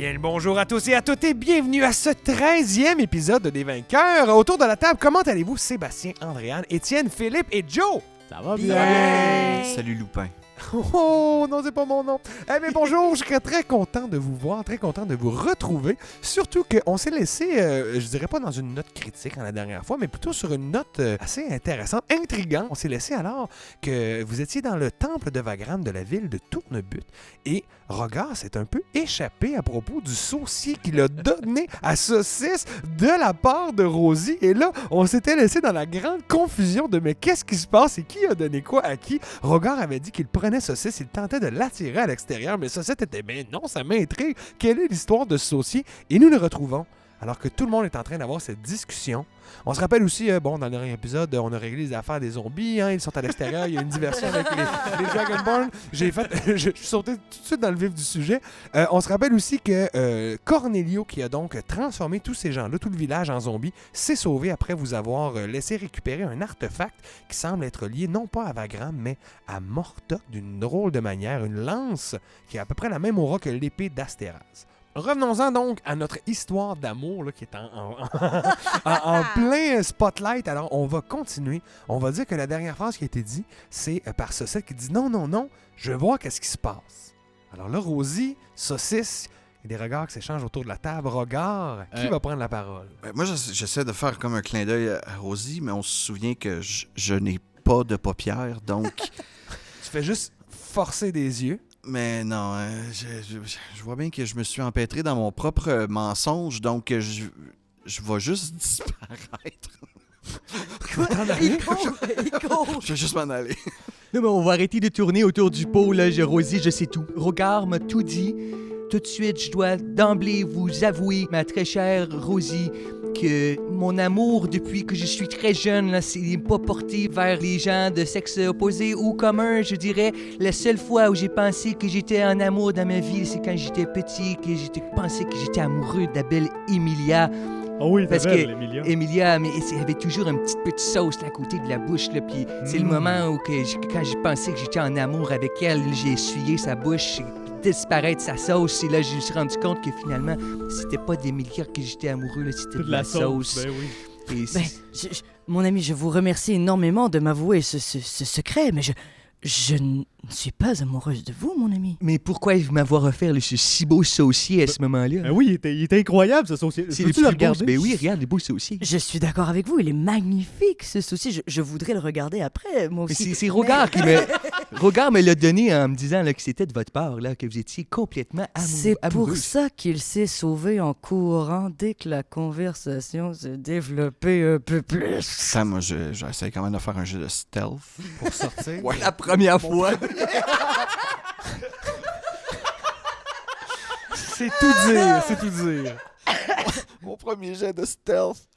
Bien le bonjour à tous et à toutes et bienvenue à ce 13e épisode des Vainqueurs. Autour de la table, comment allez-vous Sébastien, Andréane, Étienne, Philippe et Joe? Ça va bien. Salut Loupin. Oh non, c'est pas mon nom. Eh bien bonjour, je serais très content de vous voir, très content de vous retrouver. Surtout qu'on s'est laissé, je dirais pas dans une note critique la dernière fois, mais plutôt sur une note assez intéressante, intrigante. On s'est laissé alors que vous étiez dans le temple de Wagram de la ville de Tournebut et Rogar s'est un peu échappé à propos du saucier qu'il a donné à Saucisse de la part de Rosie. Et là, on s'était laissé dans la grande confusion de mais qu'est-ce qui se passe et qui a donné quoi à qui? Rogar avait dit qu'il prenait Saucisse, il tentait de l'attirer à l'extérieur, mais Saucisse était ben non, ça m'intrigue. Quelle est l'histoire de ce saucier? Et nous le retrouvons alors que tout le monde est en train d'avoir cette discussion. On se rappelle aussi, dans le dernier épisode, on a réglé les affaires des zombies, ils sont à l'extérieur, il y a une diversion avec les Dragonborn. Je suis sauté tout de suite dans le vif du sujet. On se rappelle aussi que Cornelio, qui a donc transformé tous ces gens-là, tout le village en zombies, s'est sauvé après vous avoir laissé récupérer un artefact qui semble être lié non pas à Wagram, mais à Mortok d'une drôle de manière, une lance qui a à peu près la même aura que l'épée d'Astéraz. Revenons-en donc à notre histoire d'amour là, qui est en plein spotlight. Alors, on va continuer. On va dire que la dernière phrase qui a été dite, c'est par Saucisse qui dit « Non, non, non, je veux voir qu'est-ce qui se passe. » Alors là, Rosie, Saucisse, il y a des regards qui s'échangent autour de la table. Regard, qui va prendre la parole? Moi, j'essaie de faire comme un clin d'œil à Rosie, mais on se souvient que je n'ai pas de paupières, donc... Tu fais juste forcer des yeux. Mais non, je vois bien que je me suis empêtré dans mon propre mensonge, donc je vais juste disparaître. Quoi? Il court! Je vais juste m'en aller. Non, mais on va arrêter de tourner autour du pot, là. Rosie, je sais tout. Rogar m'a tout dit. Tout de suite, je dois d'emblée vous avouer, ma très chère Rosie, que mon amour depuis que je suis très jeune, là, c'est pas porté vers les gens de sexe opposé ou commun, je dirais. La seule fois où j'ai pensé que j'étais en amour dans ma vie, c'est quand j'étais petit, que j'ai pensé que j'étais amoureux de la belle Emilia. Oh oui, parce belle, que Emilia. Emilia, mais elle avait toujours une petite sauce là, à côté de la bouche, là, puis c'est le moment où quand j'ai pensé que j'étais en amour avec elle, j'ai essuyé sa bouche, disparaître sa sauce, et là, je me suis rendu compte que finalement, c'était pas d'Emilia que j'étais amoureux, là, c'était Toute de la sauce. Ben oui. Et Mon ami, je vous remercie énormément de m'avouer ce secret, mais je ne suis pas amoureuse de vous, mon ami. Mais pourquoi m'avoir offert ce si beau saucier à ce moment-là? Ben oui, il était incroyable, ce saucier. C'est le Peux-tu plus le beau. regarder? Ben oui, regarde, les beaux sauciers. Je suis d'accord avec vous, il est magnifique, ce souci. Je voudrais le regarder après, moi Mais aussi. c'est Rogar qui Rogar me l'a donné en me disant là, que c'était de votre part, là, que vous étiez complètement C'est pour amoureuse. ça qu'il s'est sauvé en courant dès que la conversation s'est développée un peu plus. Ça, moi, j'essaie quand même de faire un jeu de stealth. Pour sortir. Ouais. La première fois. C'est tout dire, c'est tout dire. Mon premier jet de stealth.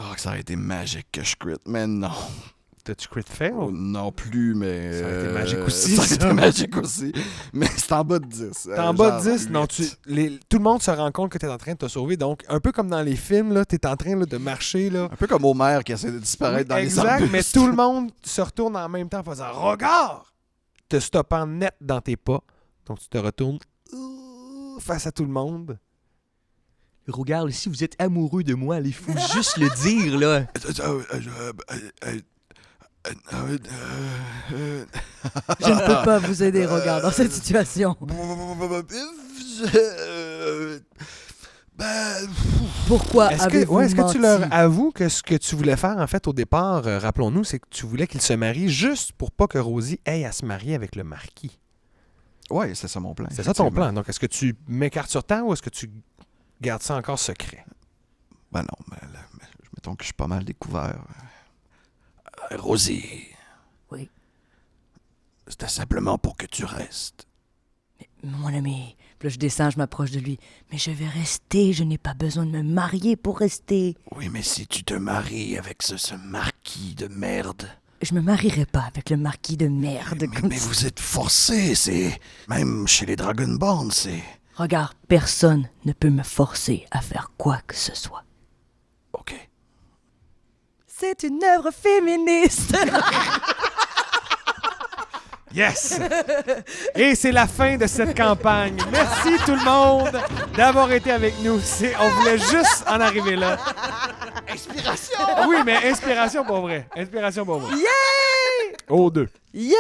Oh, que ça aurait été magique que je crit, mais non. T'as-tu crit fail? Oh, non plus, mais... Ça aurait été magique aussi, Ça aurait ça. été magique aussi. Mais c'est en bas de 10. T'es en bas de genre 10, non, 8. tout le monde se rend compte que t'es en train de te sauver. Donc, un peu comme dans les films, là, t'es en train là, de marcher. Là. Un peu comme Homer qui essaie de disparaître dans Exact, les arbustes. mais tout le monde se retourne en même temps en faisant « Regarde! » te stoppant net dans tes pas. Donc, tu te retournes face à tout le monde. Rogar, si vous êtes amoureux de moi, il faut juste le dire, là. Je ne peux pas vous aider, regarde, dans cette situation. Pourquoi Est-ce avez-vous que tu menti? leur avoues que ce que tu voulais faire, en fait, au départ, rappelons-nous, c'est que tu voulais qu'ils se marient juste pour pas que Rosie ait à se marier avec le marquis? Ouais, c'est ça mon plan. C'est ça ton plan. Donc, est-ce que tu mets carte sur table ou est-ce que tu gardes ça encore secret? Ben non, mais mettons que je suis pas mal découvert. Rosie. Oui. C'était simplement pour que tu restes. Mon ami, puis là, je descends, je m'approche de lui. Mais je vais rester, je n'ai pas besoin de me marier pour rester. Oui, mais si tu te maries avec ce marquis de merde... Je me marierai pas avec le marquis de merde. Mais vous êtes forcé, c'est... Même chez les Dragonborn, c'est... Regarde, personne ne peut me forcer à faire quoi que ce soit. OK. C'est une œuvre féministe. Yes! Et c'est la fin de cette campagne. Merci tout le monde d'avoir été avec nous. On voulait juste en arriver là. Inspiration! Oui, mais inspiration pour vrai. Inspiration pour vrai. Yeah! Oh, 2. Yeah!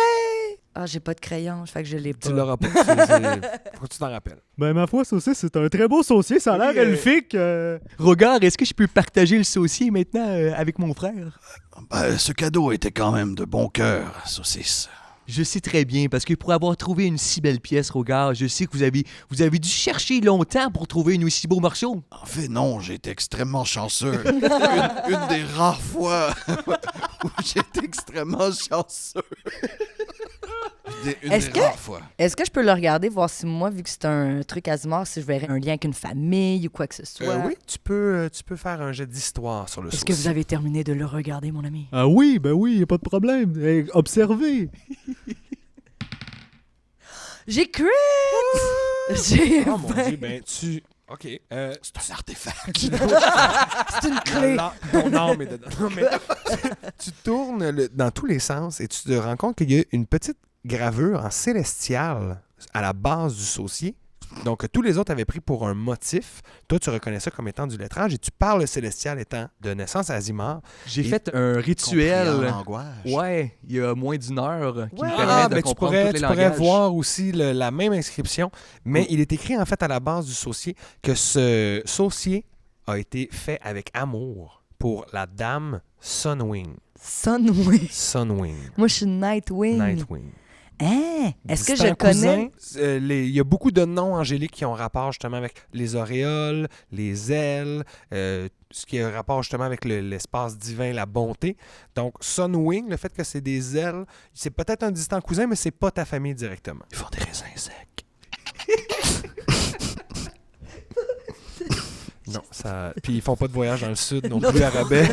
Ah, j'ai pas de crayon, fait que je l'ai pas. Tu l'auras pas. Faut que tu t'en rappelles. Ben, ma foi, Saucisse, c'est un très beau saucier. Ça a l'air elfique. Rogar, est-ce que je peux partager le saucier maintenant avec mon frère? Ben, ce cadeau était quand même de bon cœur, Saucisse. Je sais très bien, parce que pour avoir trouvé une si belle pièce, Rogar, je sais que vous avez dû chercher longtemps pour trouver une aussi beau morceau. En fait, non, j'ai été extrêmement chanceux. une des rares fois où j'ai été extrêmement chanceux. Une des rares fois. Est-ce que je peux le regarder, voir si moi, vu que c'est un truc Azimar, si je verrais un lien avec une famille ou quoi que ce soit? Oui, tu peux faire un jet d'histoire sur le Est-ce saucier. que vous avez terminé de le regarder, mon ami? Ah oui, ben oui, y a pas de problème. Observez. J'ai crit! J'ai Oh mon Dieu, ben tu... OK. C'est un artefact. C'est une clé! Non, mais dedans. Non, mais tu tournes dans tous les sens et tu te rends compte qu'il y a une petite gravure en célestial à la base du saucier. Donc, tous les autres avaient pris pour un motif. Toi, tu reconnais ça comme étant du lettrage et tu parles le célestial étant de naissance à Azimar. J'ai Et fait un rituel. Compris en langage. Ouais, il y a moins d'une heure qui me Ouais. permet de mais comprendre tous les tu pourrais langages. voir aussi la même inscription, mais il est écrit en fait à la base du saucier que ce saucier a été fait avec amour pour la dame Sunwing. Sunwing. Sunwing. Moi, je suis Nightwing. Nightwing. Hein? Est-ce que je Distant connais? cousin, il y a beaucoup de noms angéliques qui ont rapport justement avec les auréoles, les ailes, ce qui a rapport justement avec l'espace divin, la bonté. Donc, Sunwing, le fait que c'est des ailes, c'est peut-être un distant cousin, mais c'est pas ta famille directement. Ils font des raisins secs. Non, ça. Puis ils font pas de voyage dans le sud non plus à rabais.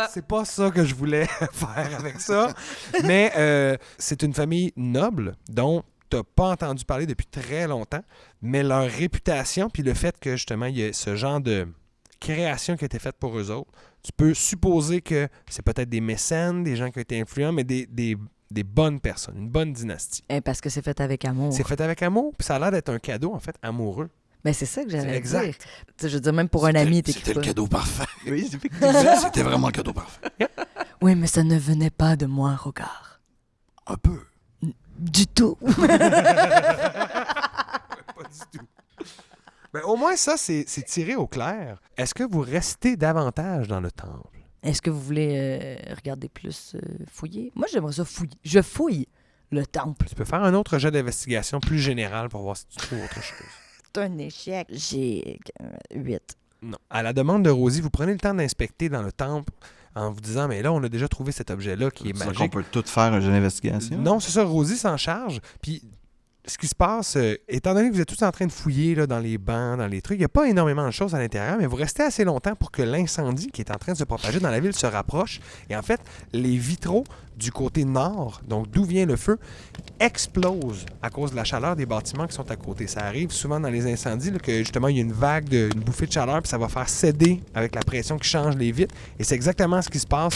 C'est pas ça que je voulais faire avec ça. Mais c'est une famille noble dont t'as pas entendu parler depuis très longtemps, mais leur réputation, puis le fait que justement il y a ce genre de création qui a été faite pour eux autres, tu peux supposer que c'est peut-être des mécènes, des gens qui ont été influents, mais des bonnes personnes, une bonne dynastie. Parce que c'est fait avec amour. C'est fait avec amour, puis ça a l'air d'être un cadeau en fait amoureux. Ben, c'est ça que j'allais dire. Exact. Tu sais, je veux dire, même pour un ami, C'était le cadeau parfait. Oui, effectivement. C'était vraiment le cadeau parfait. Oui, mais ça ne venait pas de moi, Rogar. Un peu. Du tout. Pas du tout. Ben, au moins, ça, c'est tiré au clair. Est-ce que vous restez davantage dans le temple? Est-ce que vous voulez regarder plus, fouiller? Moi, j'aimerais ça fouiller. Je fouille le temple. Tu peux faire un autre jet d'investigation plus général pour voir si tu trouves autre chose. C'est un échec. J'ai 8. Non. À la demande de Rosie, vous prenez le temps d'inspecter dans le temple en vous disant, mais là, on a déjà trouvé cet objet-là qui est C'est ça qu'on magique. peut tout faire un jeu d'investigation. Non, c'est ça, Rosie s'en charge. Puis, ce qui se passe, étant donné que vous êtes tous en train de fouiller là, dans les bancs, dans les trucs, il n'y a pas énormément de choses à l'intérieur, mais vous restez assez longtemps pour que l'incendie qui est en train de se propager dans la ville se rapproche. Et en fait, les vitraux du côté nord, donc d'où vient le feu, explosent à cause de la chaleur des bâtiments qui sont à côté. Ça arrive souvent dans les incendies là, que justement il y a une vague, une bouffée de chaleur, puis ça va faire céder avec la pression qui change les vitres. Et c'est exactement ce qui se passe.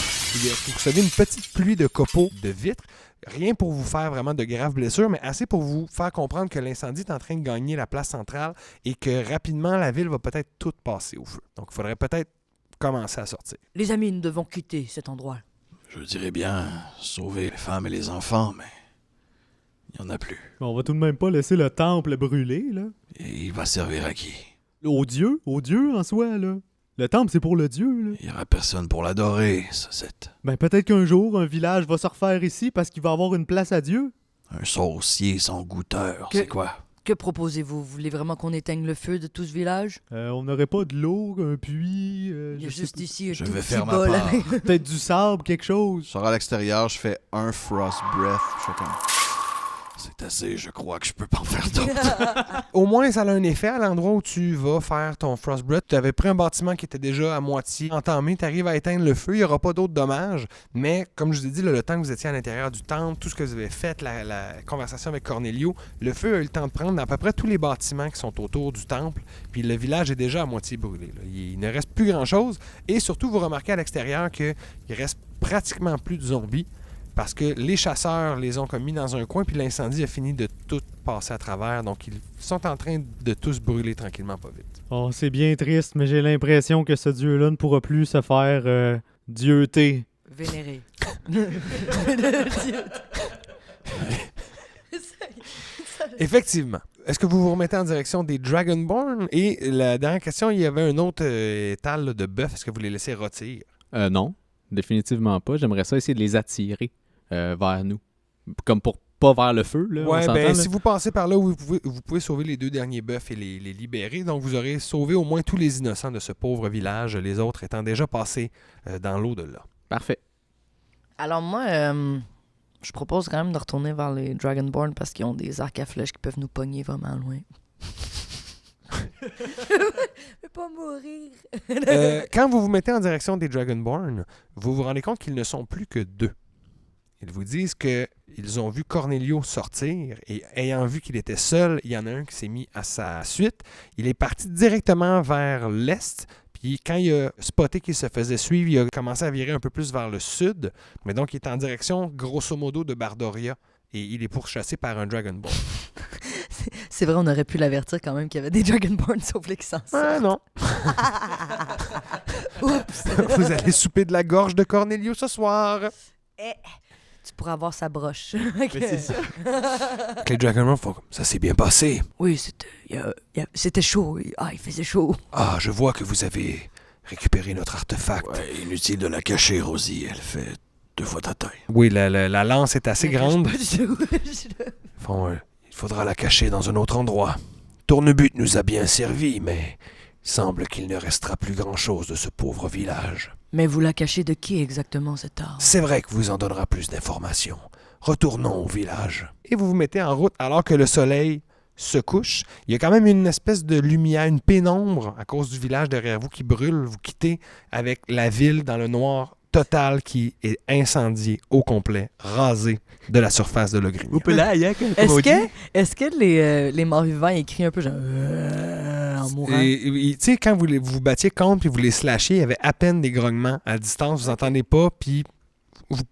Vous recevez une petite pluie de copeaux de vitres. Rien pour vous faire vraiment de graves blessures, mais assez pour vous faire comprendre que l'incendie est en train de gagner la place centrale et que rapidement, la ville va peut-être toute passer au feu. Donc, il faudrait peut-être commencer à sortir. Les amis, nous devons quitter cet endroit. Je dirais bien sauver les femmes et les enfants, mais il n'y en a plus. On va tout de même pas laisser le temple brûler, là. Et il va servir à qui? Au dieu en soi, là. Le temple, c'est pour le dieu, là. Il n'y aura personne pour l'adorer, Saucette. Ben, peut-être qu'un jour, un village va se refaire ici parce qu'il va avoir une place à Dieu. Un saucier sans goûteur, Que- c'est quoi? Que proposez-vous? Vous voulez vraiment qu'on éteigne le feu de tout ce village? On n'aurait pas de l'eau, un puits... Il y a je sais juste pas. ici un Je tout vais petit faire ma bol part. avec- Peut-être du sable, quelque chose. Je sors à l'extérieur, je fais un frost breath. Je fais comme... C'est assez, je crois que je peux pas en faire d'autres. Au moins, ça a un effet à l'endroit où tu vas faire ton Frostbreath. Tu avais pris un bâtiment qui était déjà à moitié entamé, tu arrives à éteindre le feu, il n'y aura pas d'autres dommages. Mais comme je vous ai dit, là, le temps que vous étiez à l'intérieur du temple, tout ce que vous avez fait, la conversation avec Cornelio, le feu a eu le temps de prendre à peu près tous les bâtiments qui sont autour du temple. Puis le village est déjà à moitié brûlé. Là. Il ne reste plus grand-chose. Et surtout, vous remarquez à l'extérieur qu'il reste pratiquement plus de zombies. parce que les chasseurs les ont comme mis dans un coin, puis l'incendie a fini de tout passer à travers. Donc, ils sont en train de tous brûler tranquillement, pas vite. Oh, c'est bien triste, mais j'ai l'impression que ce dieu-là ne pourra plus se faire dieuter. Vénéré. Effectivement. Est-ce que vous vous remettez en direction des Dragonborn? Et la dernière question, il y avait un autre étal là, de bœuf. Est-ce que vous les laissez rôtir? Non, définitivement pas. J'aimerais ça essayer de les attirer vers nous. Comme pour pas vers le feu, là. Ouais, on ben, s'entend, là? si vous passez par là, vous pouvez sauver les 2 derniers bœufs et les libérer. Donc, vous aurez sauvé au moins tous les innocents de ce pauvre village, les autres étant déjà passés dans l'au-delà. Parfait. Alors moi, je propose quand même de retourner vers les Dragonborn parce qu'ils ont des arcs à flèches qui peuvent nous pogner vraiment loin. Je veux pas mourir. Quand vous vous mettez en direction des Dragonborn, vous vous rendez compte qu'ils ne sont plus que 2. Ils vous disent qu'ils ont vu Cornelio sortir et ayant vu qu'il était seul, il y en a un qui s'est mis à sa suite. Il est parti directement vers l'est. Puis quand il a spoté qu'il se faisait suivre, il a commencé à virer un peu plus vers le sud. Mais donc, il est en direction, grosso modo, de Bardoria. Et il est pourchassé par un Dragonborn. C'est vrai, on aurait pu l'avertir quand même qu'il y avait des Dragonborn, sauf les qui s'en sortent. Ah non. Oups. Vous allez souper de la gorge de Cornelio ce soir. Tu pourras avoir sa broche. c'est ça. Les Dragonborn font comme ça s'est bien passé. Oui, c'était chaud. Il faisait chaud. Ah, je vois que vous avez récupéré notre artefact. Ouais, inutile de la cacher, Rosie. Elle fait 2 fois ta taille. Oui, la lance est assez grande. Pas du tout. Ils font, il faudra la cacher dans un autre endroit. Tournebut nous a bien servi, mais il semble qu'il ne restera plus grand-chose de ce pauvre village. Mais vous la cachez de qui exactement, cette arme? C'est vrai que vous en donnera plus d'informations. Retournons au village. Et vous vous mettez en route alors que le soleil se couche. Il y a quand même une espèce de lumière, une pénombre à cause du village derrière vous qui brûle. Vous quittez avec la ville dans le noir total qui est incendiée au complet, rasée de la surface de l'Ogrignon. Est-ce que les morts-vivants écrivent un peu genre en mourant? Tu sais, quand vous vous battiez contre puis vous les slashiez, il y avait à peine des grognements à distance, vous n'entendez pas, puis vous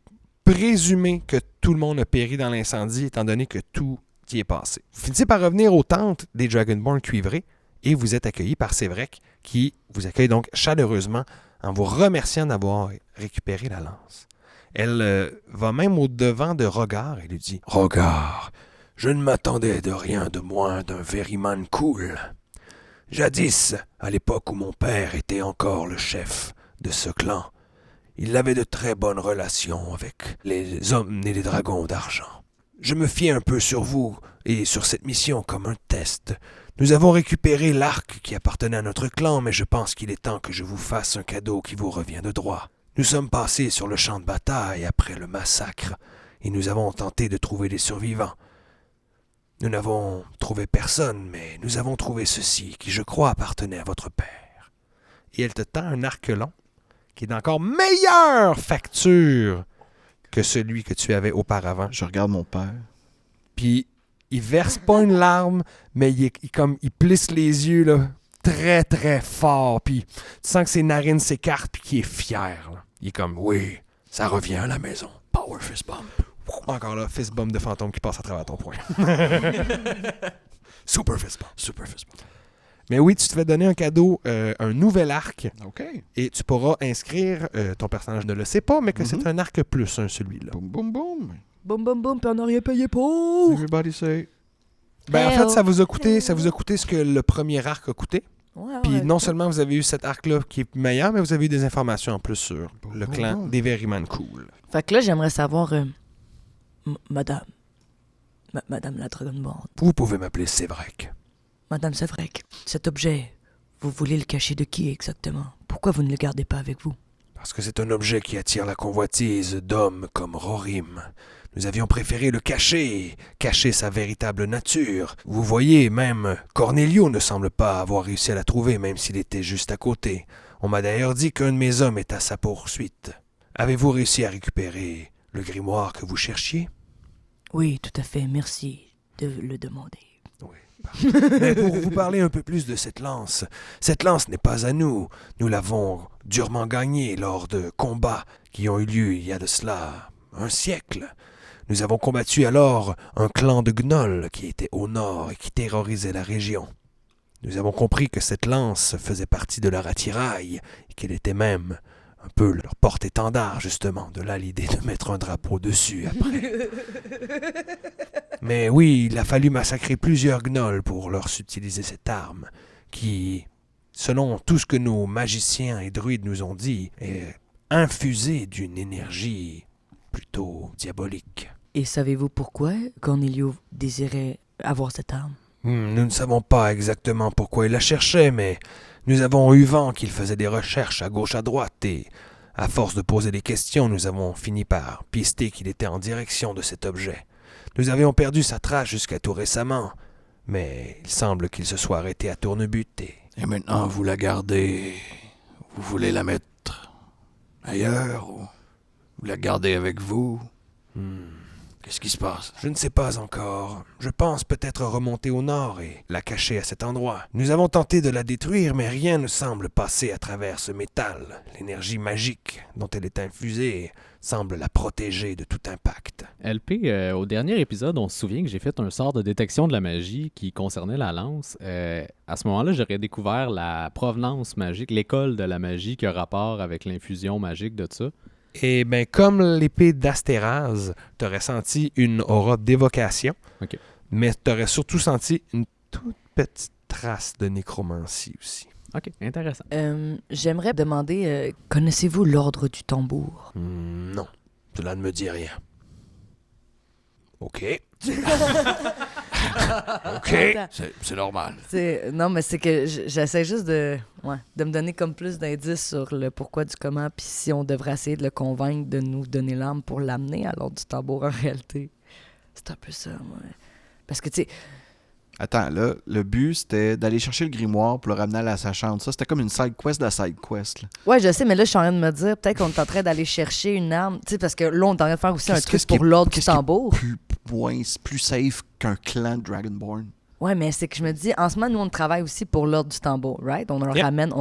présumez que tout le monde a péri dans l'incendie, étant donné que tout y est passé. Vous finissez par revenir aux tentes des Dragonborn cuivrés et vous êtes accueillis par Sévrec, qui vous accueille donc chaleureusement en vous remerciant d'avoir récupéré la lance. Elle va même au-devant de Rogar et lui dit « Rogar, je ne m'attendais de rien de moins d'un Veryman cool. Jadis, à l'époque où mon père était encore le chef de ce clan, il avait de très bonnes relations avec les hommes et les dragons d'argent. Je me fiais un peu sur vous et sur cette mission comme un test. Nous avons récupéré l'arc qui appartenait à notre clan, mais je pense qu'il est temps que je vous fasse un cadeau qui vous revient de droit. Nous sommes passés sur le champ de bataille après le massacre, et nous avons tenté de trouver des survivants. Nous n'avons trouvé personne, mais nous avons trouvé ceci, qui je crois appartenait à votre père. » Et elle te tend un arc long, qui est d'encore meilleure facture que celui que tu avais auparavant. Je regarde mon père. Puis il verse pas une larme, mais il plisse les yeux là, très très fort. Puis tu sens que ses narines s'écartent puis qu'il est fier. Là. Il est comme oui, ça revient à la maison. Power fist bump. Encore là, fist bump de fantôme qui passe à travers ton poing. Super fist bump. Super fist bump. Mais oui, tu te fais donner un cadeau, un nouvel arc. OK. Et tu pourras inscrire, ton personnage ne le sait pas, mais que c'est un arc plus celui-là. Boum, boum, boum. Boum, boum, boum, puis on n'a rien payé pour. Everybody say. Ben, en Hey fait, oh. ça vous a coûté ce que le premier arc a coûté. Ouais, Puis ouais. non seulement vous avez eu cet arc-là qui est meilleur, mais vous avez eu des informations en plus sur le clan des Veryman Cool. Fait que là, j'aimerais savoir, madame. Madame la Dragonborn. Vous pouvez m'appeler Sévrec. Madame Sévrec, cet objet, vous voulez le cacher de qui exactement? Pourquoi vous ne le gardez pas avec vous? Parce que c'est un objet qui attire la convoitise d'hommes comme Rorim. Nous avions préféré le cacher sa véritable nature. Vous voyez, même Cornelio ne semble pas avoir réussi à la trouver, même s'il était juste à côté. On m'a d'ailleurs dit qu'un de mes hommes est à sa poursuite. Avez-vous réussi à récupérer le grimoire que vous cherchiez? Oui, tout à fait, merci de le demander. Oui. Mais pour vous parler un peu plus de cette lance n'est pas à nous. Nous l'avons durement gagnée lors de combats qui ont eu lieu il y a de cela un siècle. Nous avons combattu alors un clan de gnolls qui était au nord et qui terrorisait la région. Nous avons compris que cette lance faisait partie de leur attirail et qu'elle était même un peu leur porte-étendard, justement. De là l'idée de mettre un drapeau dessus après. Mais oui, il a fallu massacrer plusieurs gnolls pour leur utiliser cette arme qui, selon tout ce que nos magiciens et druides nous ont dit, est infusée d'une énergie plutôt diabolique. Et savez-vous pourquoi Cornelio désirait avoir cette arme? Nous ne savons pas exactement pourquoi il la cherchait, mais nous avons eu vent qu'il faisait des recherches à gauche à droite et, à force de poser des questions, nous avons fini par pister qu'il était en direction de cet objet. Nous avions perdu sa trace jusqu'à tout récemment, mais il semble qu'il se soit arrêté à Tournebutte Et maintenant, vous la gardez. Vous voulez la mettre ailleurs ou vous la gardez avec vous? Qu'est-ce qui se passe? Je ne sais pas encore. Je pense peut-être remonter au nord et la cacher à cet endroit. Nous avons tenté de la détruire, mais rien ne semble passer à travers ce métal. L'énergie magique dont elle est infusée semble la protéger de tout impact. LP, au dernier épisode, on se souvient que j'ai fait un sort de détection de la magie qui concernait la lance. À ce moment-là, j'aurais découvert la provenance magique, l'école de la magie qui a rapport avec l'infusion magique de ça. Et bien, comme l'épée d'Astéraz, tu aurais senti une aura d'évocation, OK. mais tu aurais surtout senti une toute petite trace de nécromancie aussi. OK, intéressant. J'aimerais demander, connaissez-vous l'ordre du tambour? Non, cela ne me dit rien. OK. OK. C'est normal. Non, mais c'est que j'essaie juste de me donner comme plus d'indices sur le pourquoi du comment, puis si on devrait essayer de le convaincre de nous donner l'arme pour l'amener à l'ordre du tambour en réalité. C'est un peu ça, moi. Parce que, tu sais... Attends, là, le but, c'était d'aller chercher le grimoire pour le ramener à sa chambre. Ça, c'était comme une side quest de la side quest. Là. Ouais, je sais, mais là, je suis en train de me dire, peut-être qu'on est en train d'aller chercher une arme. Tu sais, parce que là, on est en train de faire aussi un truc pour l'ordre du tambour. Plus safe qu'un clan de Dragonborn. Ouais, mais c'est que je me dis, en ce moment, nous, on travaille aussi pour l'ordre du tambour, right? On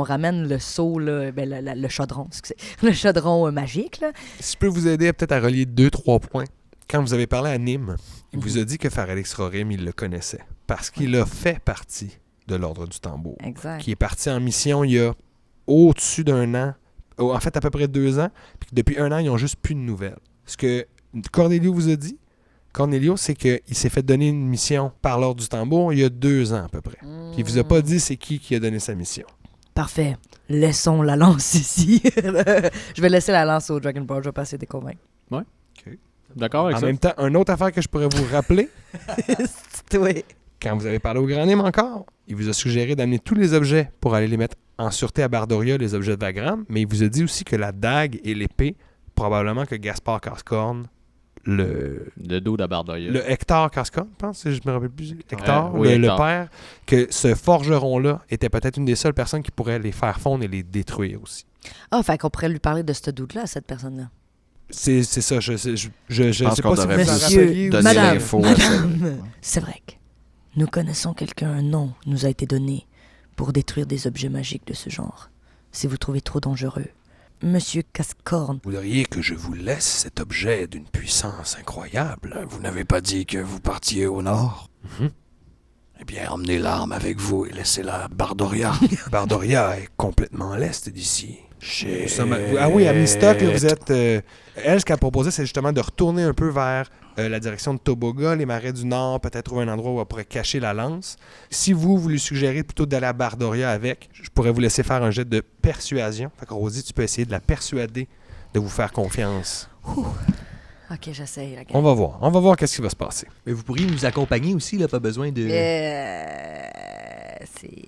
ramène le seau, là, le chaudron, excusez. Le chaudron magique, là. Si je peux vous aider peut-être à relier 2-3 points. Quand vous avez parlé à Nîmes, il vous a dit que Faralix Rorim, il le connaissait. Parce qu'il a fait partie de l'Ordre du Tambour. Exact. Qui est parti en mission il y a au-dessus d'un an. En fait, à peu près 2 ans. Puis depuis 1 an, ils n'ont juste plus de nouvelles. Ce que Cornelio vous a dit, c'est qu'il s'est fait donner une mission par l'Ordre du Tambour il y a 2 ans à peu près. Puis il vous a pas dit c'est qui a donné sa mission. Parfait. Laissons la lance ici. Je vais laisser la lance au Dragonborn. Je vais pas essayer de les convaincre. Ouais. OK. D'accord avec en ça. même temps, une autre affaire que je pourrais vous rappeler, Oui. quand vous avez parlé au Grand Nîmes encore, il vous a suggéré d'amener tous les objets pour aller les mettre en sûreté à Bardoria, les objets de Vagram, mais il vous a dit aussi que la dague et l'épée, probablement que Gaspard Cascorn, le dos d'Abardoya. Le Hector Cascorn, je pense, si je me rappelle plus. Hector, oui, le Hector. père, que ce forgeron-là était peut-être une des seules personnes qui pourrait les faire fondre et les détruire aussi. Ah, fait qu'on pourrait lui parler de ce doute-là à cette personne-là. C'est ça, je sais pense pas qu'on si devrait vous plus vous rappeliez donner Madame, l'info à ça. C'est vrai que nous connaissons quelqu'un, un nom nous a été donné pour détruire des objets magiques de ce genre. Si vous trouvez trop dangereux. Monsieur Cascorn. Vous voudriez que je vous laisse cet objet d'une puissance incroyable. Vous n'avez pas dit que vous partiez au nord? Mhm. Eh bien, emmenez l'arme avec vous et laissez-la à Bardoria. Bardoria est complètement à l'est d'ici. Shit. Nous sommes ah oui, à Mistoc, là, vous êtes... elle, ce qu'elle proposait, c'est justement de retourner un peu vers la direction de Toboga, les marais du Nord, peut-être trouver un endroit où elle pourrait cacher la lance. Si vous lui suggérez plutôt d'aller à Bardoria avec, je pourrais vous laisser faire un jet de persuasion. Fait que Rosie, tu peux essayer de la persuader de vous faire confiance. Ok, j'essaye. La On va voir qu'est-ce qui va se passer. Mais vous pourriez nous accompagner aussi, là, pas besoin de...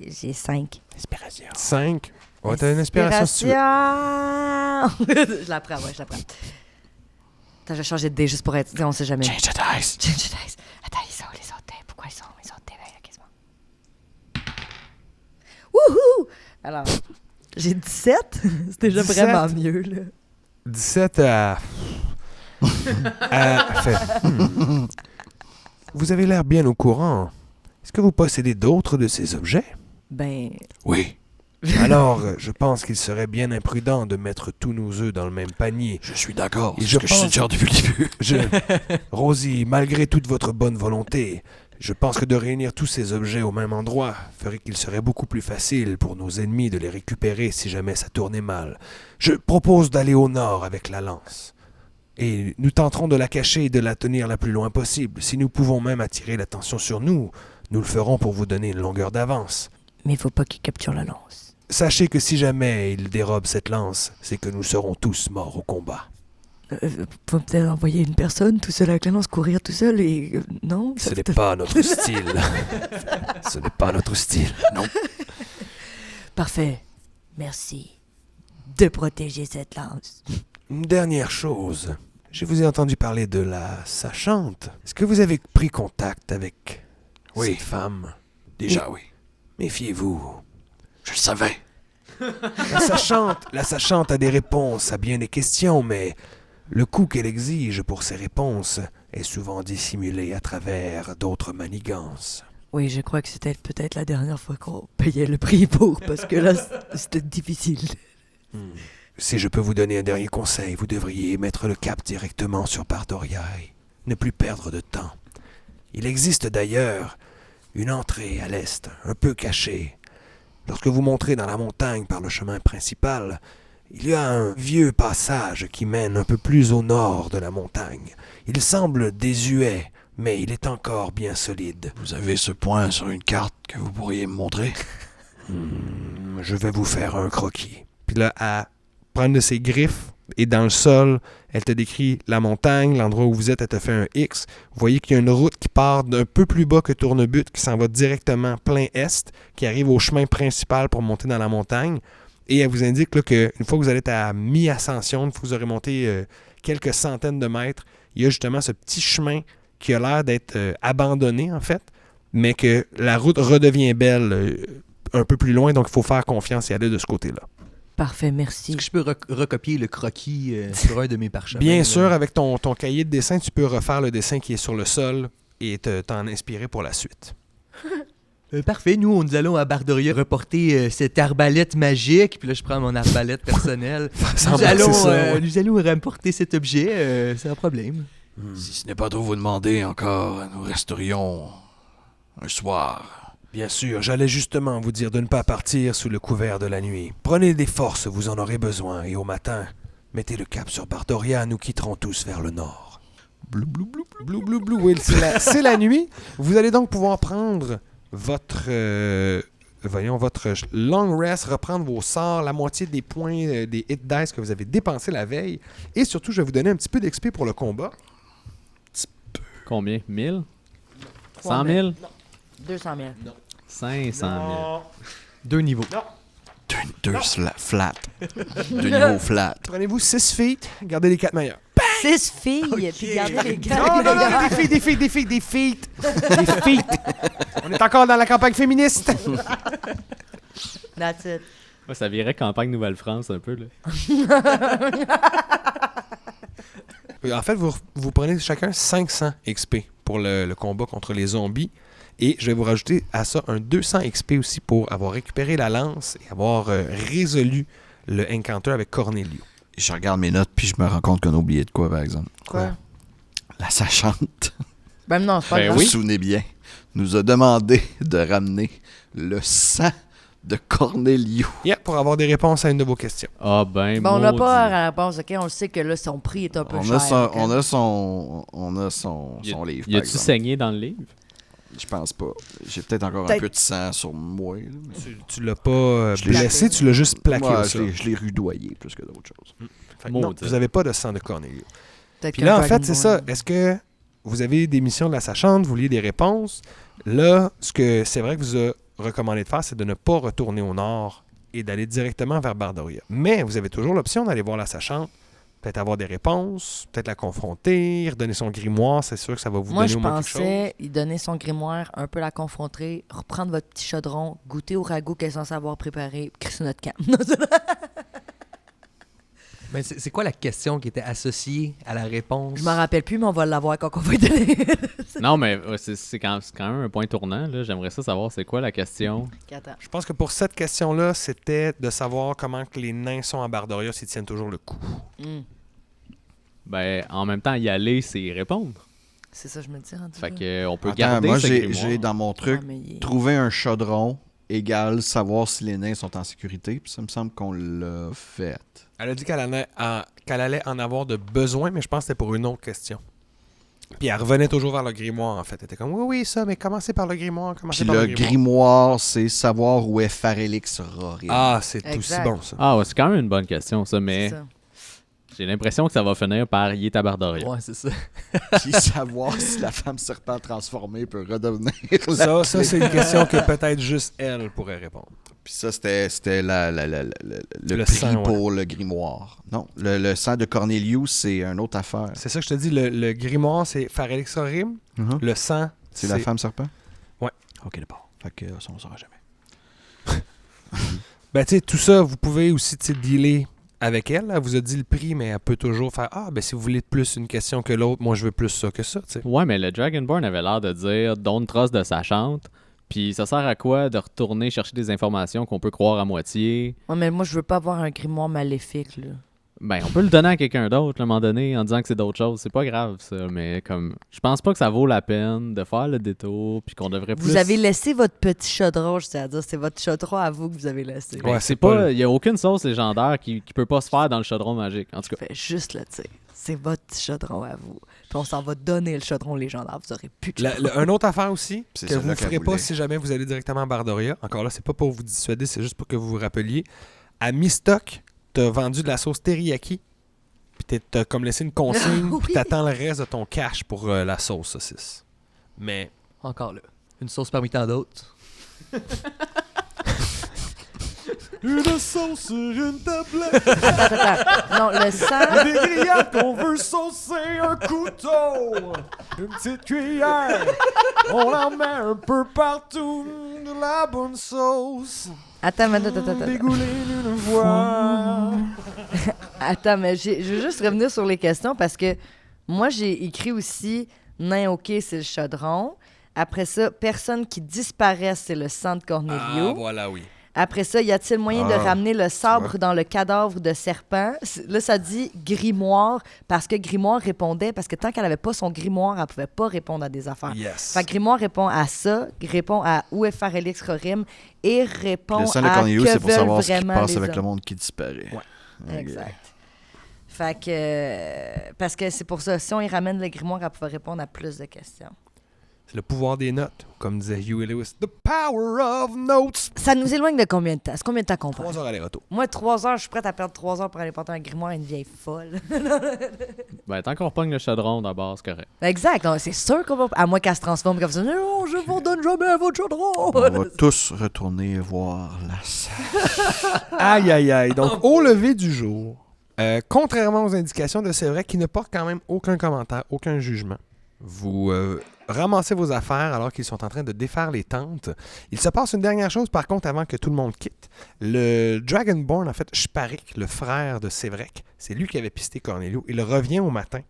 J'ai 5. Inspiration. 5. Ouais, t'as une inspiration si tu veux. Je la prends, ouais, je la prends. Attends, je vais changer de dé juste pour être... On sait jamais. Change the dice. Change the dice. Attends, ils sont les autres dés. Pourquoi ils sont dés, là, quasiment? Wouhou! Alors, j'ai 17. C'est déjà 17. vraiment mieux, là. 17 à... Vous avez l'air bien au courant. Est-ce que vous possédez d'autres de ces objets? Ben, Oui. Alors, je pense qu'il serait bien imprudent de mettre tous nos œufs dans le même panier. Je suis d'accord, Et c'est je ce que je pense- suggère depuis le début. Rosie, malgré toute votre bonne volonté, je pense que de réunir tous ces objets au même endroit ferait qu'il serait beaucoup plus facile pour nos ennemis de les récupérer si jamais ça tournait mal. Je propose d'aller au nord avec la lance. Et nous tenterons de la cacher et de la tenir la plus loin possible. Si nous pouvons même attirer l'attention sur nous, nous le ferons pour vous donner une longueur d'avance. Mais il faut pas qu'il capture la lance. Sachez que si jamais il dérobe cette lance, c'est que nous serons tous morts au combat. Faut peut-être envoyer une personne tout seul avec la lance courir tout seul et... non? Ce n'est pas notre style. Ce n'est pas notre style, non. Parfait. Merci de protéger cette lance. Une dernière chose. Je vous ai entendu parler de la sachante. Est-ce que vous avez pris contact avec Oui. cette femme? Déjà, oui. Méfiez-vous. Je le savais. La sachante a des réponses à bien des questions, mais le coût qu'elle exige pour ces réponses est souvent dissimulé à travers d'autres manigances. Oui, je crois que c'était peut-être la dernière fois qu'on payait le prix pour, parce que là, c'était difficile. Si je peux vous donner un dernier conseil, vous devriez mettre le cap directement sur Bardoria et ne plus perdre de temps. Il existe d'ailleurs une entrée à l'est, un peu cachée. Lorsque vous monterez dans la montagne par le chemin principal, il y a un vieux passage qui mène un peu plus au nord de la montagne. Il semble désuet, mais il est encore bien solide. Vous avez ce point sur une carte que vous pourriez me montrer? Je vais vous faire un croquis. Puis là, elle prend une de ses griffes et dans le sol, elle te décrit la montagne, l'endroit où vous êtes, elle te fait un X. Vous voyez qu'il y a une route qui part d'un peu plus bas que Tournebut, qui s'en va directement plein est, qui arrive au chemin principal pour monter dans la montagne. Et elle vous indique là, qu'une fois que vous allez être à mi-ascension, une fois que vous aurez monté quelques centaines de mètres, il y a justement ce petit chemin qui a l'air d'être abandonné, en fait, mais que la route redevient belle un peu plus loin, donc il faut faire confiance et aller de ce côté-là. Parfait, merci. Est-ce que je peux recopier le croquis sur un de mes parchemins? Bien là? sûr, avec ton cahier de dessin, tu peux refaire le dessin qui est sur le sol et t'en inspirer pour la suite. Parfait, nous allons à Bardoria reporter cette arbalète magique, puis là je prends mon arbalète personnelle. Nous allons rapporter cet objet, c'est un problème. Si ce n'est pas trop vous demander encore, nous resterions un soir. Bien sûr, j'allais justement vous dire de ne pas partir sous le couvert de la nuit. Prenez des forces, vous en aurez besoin, et au matin, mettez le cap sur Bardoria, nous quitterons tous vers le nord. Blou, blou, blou, blou. Blou, blou, blou, oui, c'est la nuit. Vous allez donc pouvoir prendre votre long rest, reprendre vos sorts, la moitié des points, des hit dice que vous avez dépensés la veille. Et surtout, je vais vous donner un petit peu d'XP pour le combat. Combien? 1000? 100 000? 200 000. 500 2 niveaux. Flat. De niveau flat. Prenez-vous 6 feet, gardez les 4 meilleurs. 6 filles, puis gardez les gars. Non, des feet. On est encore dans la campagne féministe. That's it. 000. Ouais, ça virait campagne Nouvelle-France un peu, là. En fait, vous prenez chacun 500 XP pour le combat contre les zombies. Et je vais vous rajouter à ça un 200 XP aussi pour avoir récupéré la lance et avoir résolu le encounter avec Cornelio. Je regarde mes notes, puis je me rends compte qu'on a oublié de quoi, par exemple. Quoi? La sachante, Ben non, c'est pas Ben grave. vous oui. vous souvenez bien, nous a demandé de ramener le sang de Cornelio. Yeah, pour avoir des réponses à une de vos questions. Ah ben, Ben, on n'a maudit. pas la réponse, OK? On le sait que là, son prix est un peu On cher. a, donc, son livre, Y par a-tu exemple. saigné dans le livre? Je pense pas. J'ai peut-être encore un Peut-être. peu de sang sur moi. Là, mais- Tu l'as pas Je l'ai blessé, tu l'as juste plaqué Ouais, au je sol. l'ai- je l'ai rudoyé plus que d'autres choses. Fait que non, Maudit. vous n'avez pas de sang de Cornelio. peut-être Puis qu'un là, en fait, Dragonborn- c'est ça. Est-ce que vous avez des missions de la sachante, vous vouliez des réponses? Là, ce que c'est vrai que vous a recommandé de faire, c'est de ne pas retourner au nord et d'aller directement vers Bardoria. Mais vous avez toujours l'option d'aller voir la sachante, peut-être avoir des réponses, peut-être la confronter, redonner son grimoire, c'est sûr que ça va vous Moi, donner je au moins quelque chose. pensais y donner son grimoire, un peu la confronter, reprendre votre petit chaudron, goûter au ragoût qu'elle est censée avoir préparé, crisser notre camp. Mais c'est quoi la question qui était associée à la réponse? Je m'en rappelle plus, mais on va l'avoir quand on va y donner. Non, mais c'est quand même un point tournant. Là. J'aimerais ça savoir c'est quoi la question. Attends. Je pense que pour cette question-là, c'était de savoir comment que les nains sont à Bardoria s'ils tiennent toujours le coup. Ben, en même temps, y aller, c'est y répondre. C'est ça, je me dis. rendu Fait là. que on peut Attends, garder moi, ce j'ai grimoire. dans mon truc Ah, mais il est- trouver un chaudron égale savoir si les nains sont en sécurité. Puis ça me semble qu'on l'a fait. Elle a dit qu'elle allait en avoir de besoin, mais je pense que c'était pour une autre question. Puis elle revenait toujours vers le grimoire, en fait. Elle était comme, oui, ça, mais commencez par le grimoire, commencez Puis par le le grimoire. grimoire, c'est savoir où est Farelix Rorim. Ah, c'est aussi Exact. bon, ça. Ah, ouais, c'est quand même une bonne question, ça, mais C'est ça. j'ai l'impression que ça va finir par y est à Bardoria. Ouais, c'est ça. Puis savoir si la femme serpent transformée peut redevenir Ça, c'est une question que peut-être juste elle pourrait répondre. Puis ça, c'était le Le prix sang, ouais. pour le grimoire. Non, le sang de Cornelius, c'est une autre affaire. C'est ça que je te dis, le grimoire, c'est Farelix Orim. Mhm. Le sang, C'est la femme serpent? Ouais. Ok, d'accord. Fait que ça, on ne saura jamais. Ben, tu sais, tout ça, vous pouvez aussi, tu sais, dealer avec elle. Elle vous a dit le prix, mais elle peut toujours faire, ah, ben, si vous voulez plus une question que l'autre, moi, je veux plus ça que ça, tu sais. Ouais, mais le Dragonborn avait l'air de dire Don't trust de sa chante. Puis ça sert à quoi de retourner chercher des informations qu'on peut croire à moitié? Ouais, mais moi, je veux pas avoir un grimoire maléfique, là. Ben, on peut le donner à quelqu'un d'autre à un moment donné en disant que c'est d'autres choses. C'est pas grave, ça. Mais comme, je pense pas que ça vaut la peine de faire le détour. Puis qu'on devrait plus. Vous avez laissé votre petit chaudron, c'est-à-dire, c'est votre chaudron à vous que vous avez laissé. Ben, Ouais, c'est pas. Il y a aucune sauce légendaire qui peut pas se faire dans le chaudron magique. En tout cas. Fait juste le dire. C'est votre petit chaudron à vous. Puis on s'en va donner le chaudron légendaire. Vous aurez plus de chaudron. Une autre affaire aussi, C'est que vous celle-là ne ferez qu'elle pas voulait. si jamais vous allez directement à Bardoria. Encore là, c'est pas pour vous dissuader, c'est juste pour que vous vous rappeliez. À Mistock, t'as vendu de la sauce teriyaki. Puis t'as comme laissé une consigne, Oui. puis t'attends le reste de ton cash pour la sauce saucisse. Mais Encore là. Une sauce parmi tant d'autres. une sauce sur une tablette, Attends. Non, le sang. des grillades qu'on veut saucer, un couteau, une petite cuillère, on en met un peu partout, de la bonne sauce, Attends, mais attends. dégoulée d'une voix. Attends, mais je veux juste revenir sur les questions parce que moi, j'ai écrit aussi nain, ok, c'est le chaudron. Après ça, personne qui disparaît, c'est le sang de Cornelio. Ah, voilà, oui. Après ça, y a-t-il moyen de Ah, ramener le sabre vois. dans le cadavre de serpent? Là, ça dit grimoire parce que grimoire répondait, parce que tant qu'elle avait pas son grimoire, elle pouvait pas répondre à des affaires. Yes. Fait que grimoire répond à ça, répond à où est Farelix Rorim et répond Le sang de à Cornelius, que c'est pour veulent savoir ce qui vraiment passe les avec hommes. le monde qui disparaît. Ouais. Ok. Exact. Fait que parce que c'est pour ça, si on y ramène le grimoire, elle pouvait répondre à plus de questions. C'est le pouvoir des notes, comme disait Huey Lewis. The power of notes. Ça nous éloigne de combien de temps? C'est combien de temps qu'on parle? 3 heures aller-retour. Moi, 3 heures, je suis prête à perdre 3 heures pour aller porter un grimoire à une vieille folle. Ben, tant qu'on repogne le chaudron d'abord, c'est correct. Exact. Non, c'est sûr qu'on va. À moins qu'elle se transforme comme ça. Non, je vous donne jamais votre chaudron. On va tous retourner voir la salle. Aïe, aïe, aïe. Donc, au lever du jour, contrairement aux indications de C'est vrai, qui ne portent quand même aucun commentaire, aucun jugement, vous ramassez vos affaires alors qu'ils sont en train de défaire les tentes. Il se passe une dernière chose, par contre, avant que tout le monde quitte. Le Dragonborn, en fait, Shparik, le frère de Sévrek, c'est lui qui avait pisté Cornelio. Il revient au matin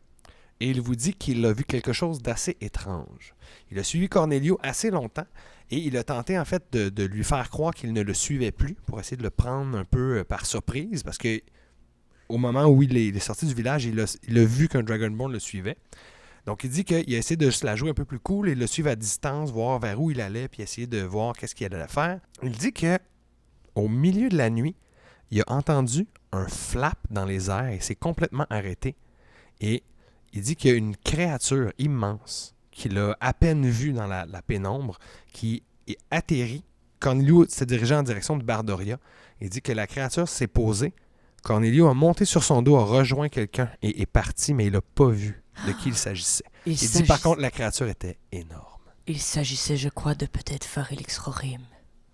et il vous dit qu'il a vu quelque chose d'assez étrange. Il a suivi Cornelio assez longtemps et il a tenté, en fait, de lui faire croire qu'il ne le suivait plus pour essayer de le prendre un peu par surprise parce que au moment où il est sorti du village, il a vu qu'un Dragonborn le suivait. Donc, il dit qu'il a essayé de se la jouer un peu plus cool et de le suivre à distance, voir vers où il allait, puis essayer de voir qu'est-ce qu'il allait faire. Il dit que au milieu de la nuit, il a entendu un flap dans les airs et s'est complètement arrêté. Et il dit qu'il y a une créature immense qu'il a à peine vue dans la pénombre qui est atterrie. Cornelio s'est dirigé en direction de Bardoria. Il dit que la créature s'est posée. Cornelio a monté sur son dos, a rejoint quelqu'un et est parti, mais il n'a pas vu de qui il s'agissait. Il dit par contre la créature était énorme. Il s'agissait, je crois, de peut-être Farelix Rorim.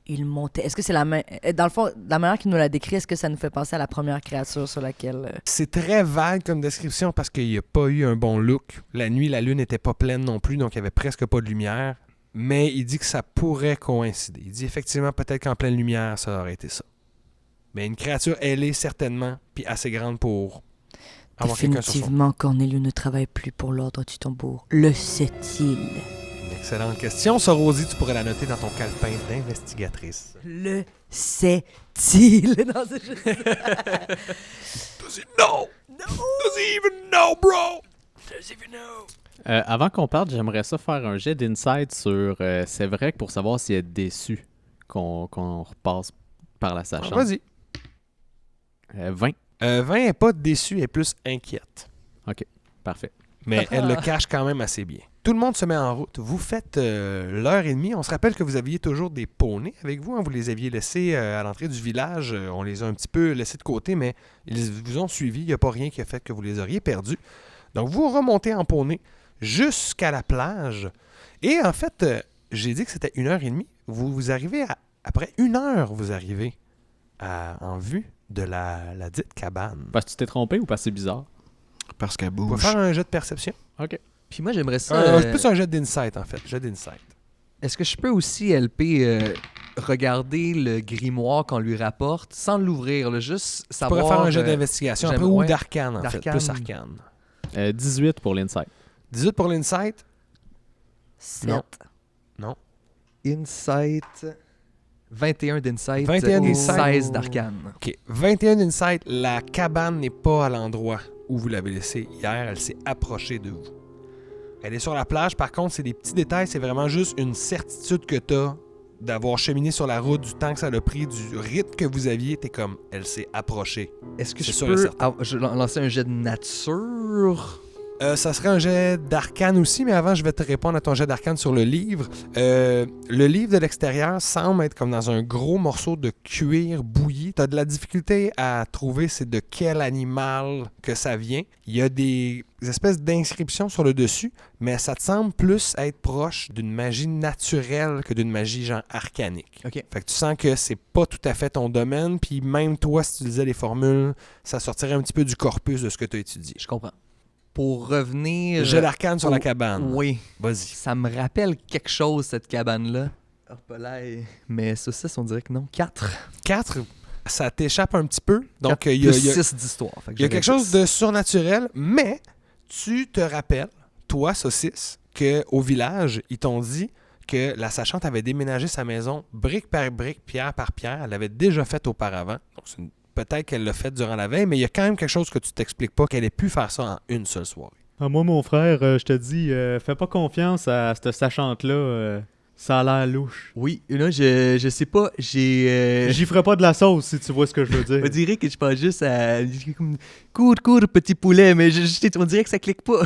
Il montait. Est-ce que c'est la même. Dans le fond, la manière qu'il nous l'a décrit, est-ce que ça nous fait penser à la première créature sur laquelle. C'est très vague comme description parce qu'il n'y a pas eu un bon look. La nuit, la lune n'était pas pleine non plus, donc il n'y avait presque pas de lumière. Mais il dit que ça pourrait coïncider. Il dit effectivement, peut-être qu'en pleine lumière, ça aurait été ça. Mais une créature ailée, certainement, puis assez grande pour avoir quelqu'un sur son... Définitivement, Cornelius ne travaille plus pour l'ordre du tambour. Le sait-il? Une excellente question. Ça, Rosie, tu pourrais la noter dans ton calepin d'investigatrice. Le sait-il? Non, c'est juste ça. Does he know? No! Does he even know, bro? Does he even know? Avant qu'on parte, j'aimerais ça faire un jet d'insight sur c'est vrai que pour savoir s'il est déçu qu'on repasse par la sachante. Vas-y. 20. 20 n'est pas déçue, elle est plus inquiète. Parfait. Mais elle le cache quand même assez bien. Tout le monde se met en route. Vous faites l'heure et demie. On se rappelle que vous aviez toujours des poneys avec vous. Hein? Vous les aviez laissés à l'entrée du village. On les a un petit peu laissés de côté, mais ils vous ont suivi. Il n'y a pas rien qui a fait que vous les auriez perdus. Donc, vous remontez en poney jusqu'à la plage. Et en fait, j'ai dit que c'était 1h30. Vous arrivez après 1 heure, vous arrivez en vue de la dite cabane. Parce que tu t'es trompé ou parce que c'est bizarre? Parce qu'elle Vous pouvez bouge. faire un jet de perception. OK. Puis moi, j'aimerais ça... C'est plus un jet d'insight, en fait. Jet d'insight. Est-ce que je peux aussi, LP, regarder le grimoire qu'on lui rapporte sans l'ouvrir, là, juste Tu savoir... pourrais faire un jet d'investigation, un peu, j'aime- ou ouais, d'arcane, en fait. d'arcane. Plus arcane. 18 pour l'insight. 18 pour l'insight. 7. Non. Insight... 21 d'insight 21 et d'insight. 16 d'arcane. OK. 21 d'insight. La cabane n'est pas à l'endroit où vous l'avez laissée hier. Elle s'est approchée de vous. Elle est sur la plage. Par contre, c'est des petits détails. C'est vraiment juste une certitude que tu as d'avoir cheminé sur la route, du temps que ça a pris, du rythme que vous aviez. T'es comme, elle s'est approchée. Est-ce que C'est je sûr et peux certain. lancer un jet de nature? Ça serait un jet d'arcane aussi, mais avant, je vais te répondre à ton jet d'arcane sur le livre. Le livre de l'extérieur semble être comme dans un gros morceau de cuir bouilli. Tu as de la difficulté à trouver c'est de quel animal que ça vient. Il y a des espèces d'inscriptions sur le dessus, mais ça te semble plus être proche d'une magie naturelle que d'une magie genre arcanique. OK. Fait que tu sens que c'est pas tout à fait ton domaine, puis même toi, si tu lisais les formules, ça sortirait un petit peu du corpus de ce que tu as étudié. Je comprends. Pour revenir... Jet d'arcane sur la Oh, cabane. Oui. Vas-y. Ça me rappelle quelque chose, cette cabane-là. Hopalaï. Mais saucisse, on dirait que non. 4. 4, ça t'échappe un petit peu. Donc, il il y a 6 d'histoire. il y a quelque chose de surnaturel, mais tu te rappelles, toi, Saucisse, qu'au village, ils t'ont dit que la sachante avait déménagé sa maison brique par brique, pierre par pierre. Elle l'avait déjà fait auparavant. Donc, peut-être qu'elle l'a fait durant la veille, mais il y a quand même quelque chose que tu t'expliques pas, qu'elle ait pu faire ça en une seule soirée. Ah, moi, mon frère, je te dis, fais pas confiance à cette sachante-là. Ça a l'air louche. Oui, là, je sais pas, j'ai... J'y ferai pas de la sauce, si tu vois ce que je veux dire. On dirait que je pense juste à... Cours, petit poulet, mais on dirait que ça clique pas.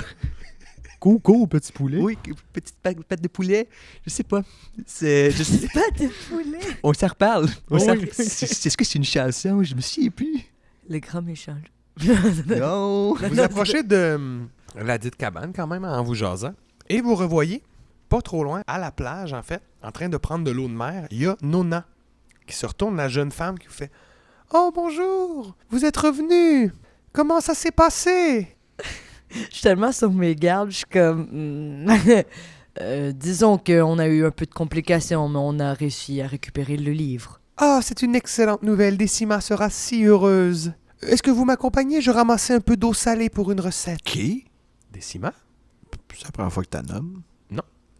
Coco, petit poulet. Oui, petite patte de poulet, je sais pas. C'est... Pas de poulet. On s'en reparle. Oui. Est-ce que c'est une chanson? Je me souviens plus. Les grands méchants. Non. Vous approchez de la dite cabane quand même en vous jasant, et vous revoyez, pas trop loin, à la plage en fait, en train de prendre de l'eau de mer, il y a Nona qui se retourne, la jeune femme qui vous fait « Oh bonjour, vous êtes revenu, comment ça s'est passé? » Je suis tellement sur mes gardes, je suis comme... disons qu'on a eu un peu de complications, mais on a réussi à récupérer le livre. Ah, c'est une excellente nouvelle, Décima sera si heureuse. Est-ce que vous m'accompagnez? Je ramassais un peu d'eau salée pour une recette. Qui? Décima? C'est la première fois que tu la nommes.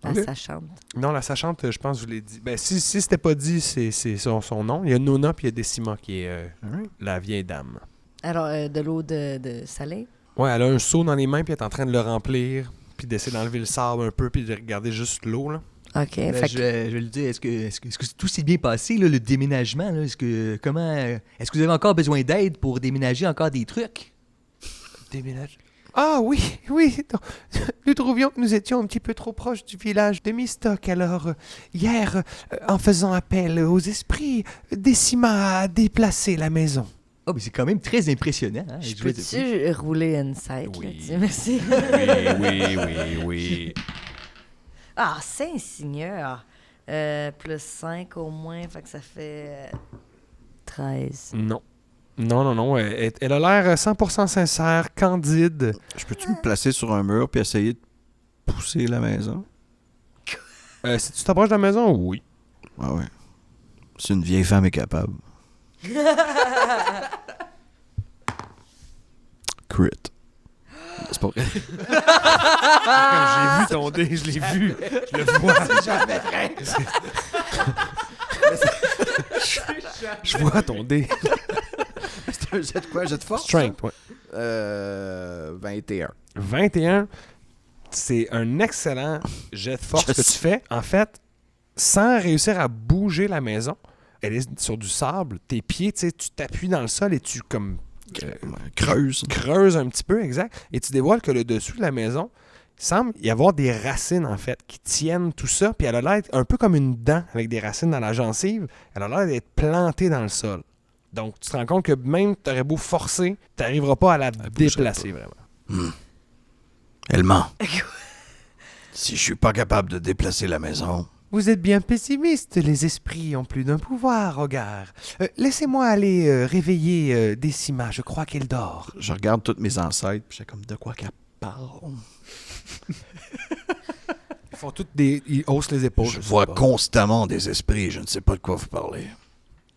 La Ok. sachante. Non, la sachante, je pense que je l'ai dit. Ben, si c'était pas dit, c'est son nom. Il y a Nona puis il y a Décima qui est la vieille dame. Alors, de l'eau de salée? Ouais, elle a un seau dans les mains puis elle est en train de le remplir puis d'essayer d'enlever le sable un peu puis de regarder juste l'eau, là. OK. Ben, fait je vais lui dire, est-ce que tout s'est bien passé, là, le déménagement? Là? Est-ce que vous avez encore besoin d'aide pour déménager encore des trucs? Déménage. Ah oui. Non. Nous trouvions que nous étions un petit peu trop proches du village de Mistock. Alors, hier, en faisant appel aux esprits, Décima a déplacé la maison. Oh, mais c'est quand même très impressionnant. Hein? je Je veux dire, peux-tu rouler Insight Oui. là-dessus? Merci. Oui. Ah, Saint-Seigneur. Plus 5 au moins, fait que ça fait 13. Non. Elle a l'air 100% sincère, candide. Je peux-tu me placer sur un mur puis essayer de pousser la maison? Si tu t'approches de la maison, oui. Ah ouais. Si une vieille femme est capable. Crit. C'est pas vrai. J'ai vu ton dé, je l'ai vu. Je le vois. Je vois ton dé. C'est un jet de quoi? Un jet de force? Strength, ouais. 21. 21, c'est un excellent jet de force Je que tu sais. fais. En fait, sans réussir à bouger la maison, elle est sur du sable. Tes pieds, tu sais, tu t'appuies dans le sol et tu comme Creuse. creuses un petit peu, exact. Et tu dévoiles que le dessous de la maison, il semble y avoir des racines, en fait, qui tiennent tout ça. Puis elle a l'air un peu comme une dent avec des racines dans la gencive. Elle a l'air d'être plantée dans le sol. Donc, tu te rends compte que même tu aurais beau forcer, tu n'arriveras pas à la déplacer, vraiment. Elle ment. Si je suis pas capable de déplacer la maison, Vous êtes bien pessimiste. Les esprits ont plus d'un pouvoir, Regard. Laissez-moi aller réveiller Décima. Je crois qu'elle dort. Je regarde tous mes ancêtres, puis j'ai comme de quoi qu'elle parle. Ils font toutes des... Ils haussent les épaules. je sais vois pas. constamment des esprits. Je ne sais pas de quoi vous parlez.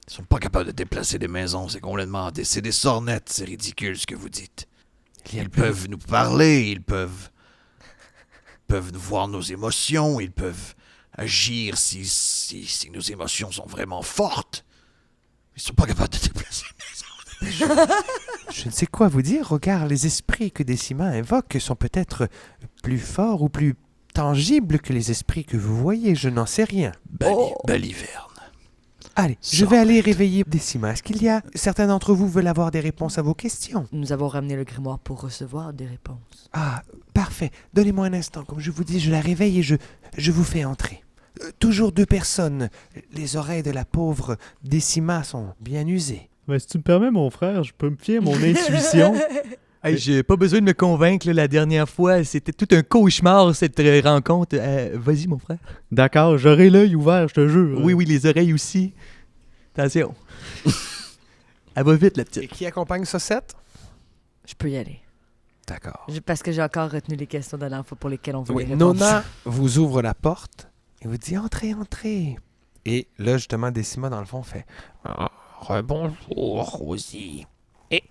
Ils sont pas capables de déplacer des maisons. C'est complètement... C'est des sornettes. C'est ridicule ce que vous dites. Ils peuvent nous parler. Ils peuvent nous voir nos émotions. Ils peuvent agir si nos émotions sont vraiment fortes. Ils sont pas capables de déplacer une maison. Je ne sais quoi vous dire, Regard. Les esprits que Décima invoque sont peut-être plus forts ou plus tangibles que les esprits que vous voyez. Je n'en sais rien. Baliverne. Allez, je vais aller réveiller Décima. Est-ce qu'il y a... Certains d'entre vous veulent avoir des réponses à vos questions? Nous avons ramené le grimoire pour recevoir des réponses. Ah, parfait. Donnez-moi un instant. Comme je vous dis, je la réveille et je vous fais entrer. Toujours 2 personnes. Les oreilles de la pauvre Décima sont bien usées. Ben, si tu me permets, mon frère, je peux me fier à mon intuition. Hey, j'ai pas besoin de me convaincre, là, la dernière fois, c'était tout un cauchemar, cette rencontre. Vas-y, mon frère. D'accord, j'aurai l'œil ouvert, je te jure. Oui, oui, les oreilles aussi. Attention. Elle va vite, la Et petite. qui accompagne Saucette? Je peux y aller. D'accord. Parce que j'ai encore retenu les questions de l'enfant pour lesquelles on voulait Oui, répondre. Nona vous ouvre la porte et vous dit « Entrez, entrez ». Et là, justement, Décima, dans le fond, fait « Rebonjour, Rosie. Et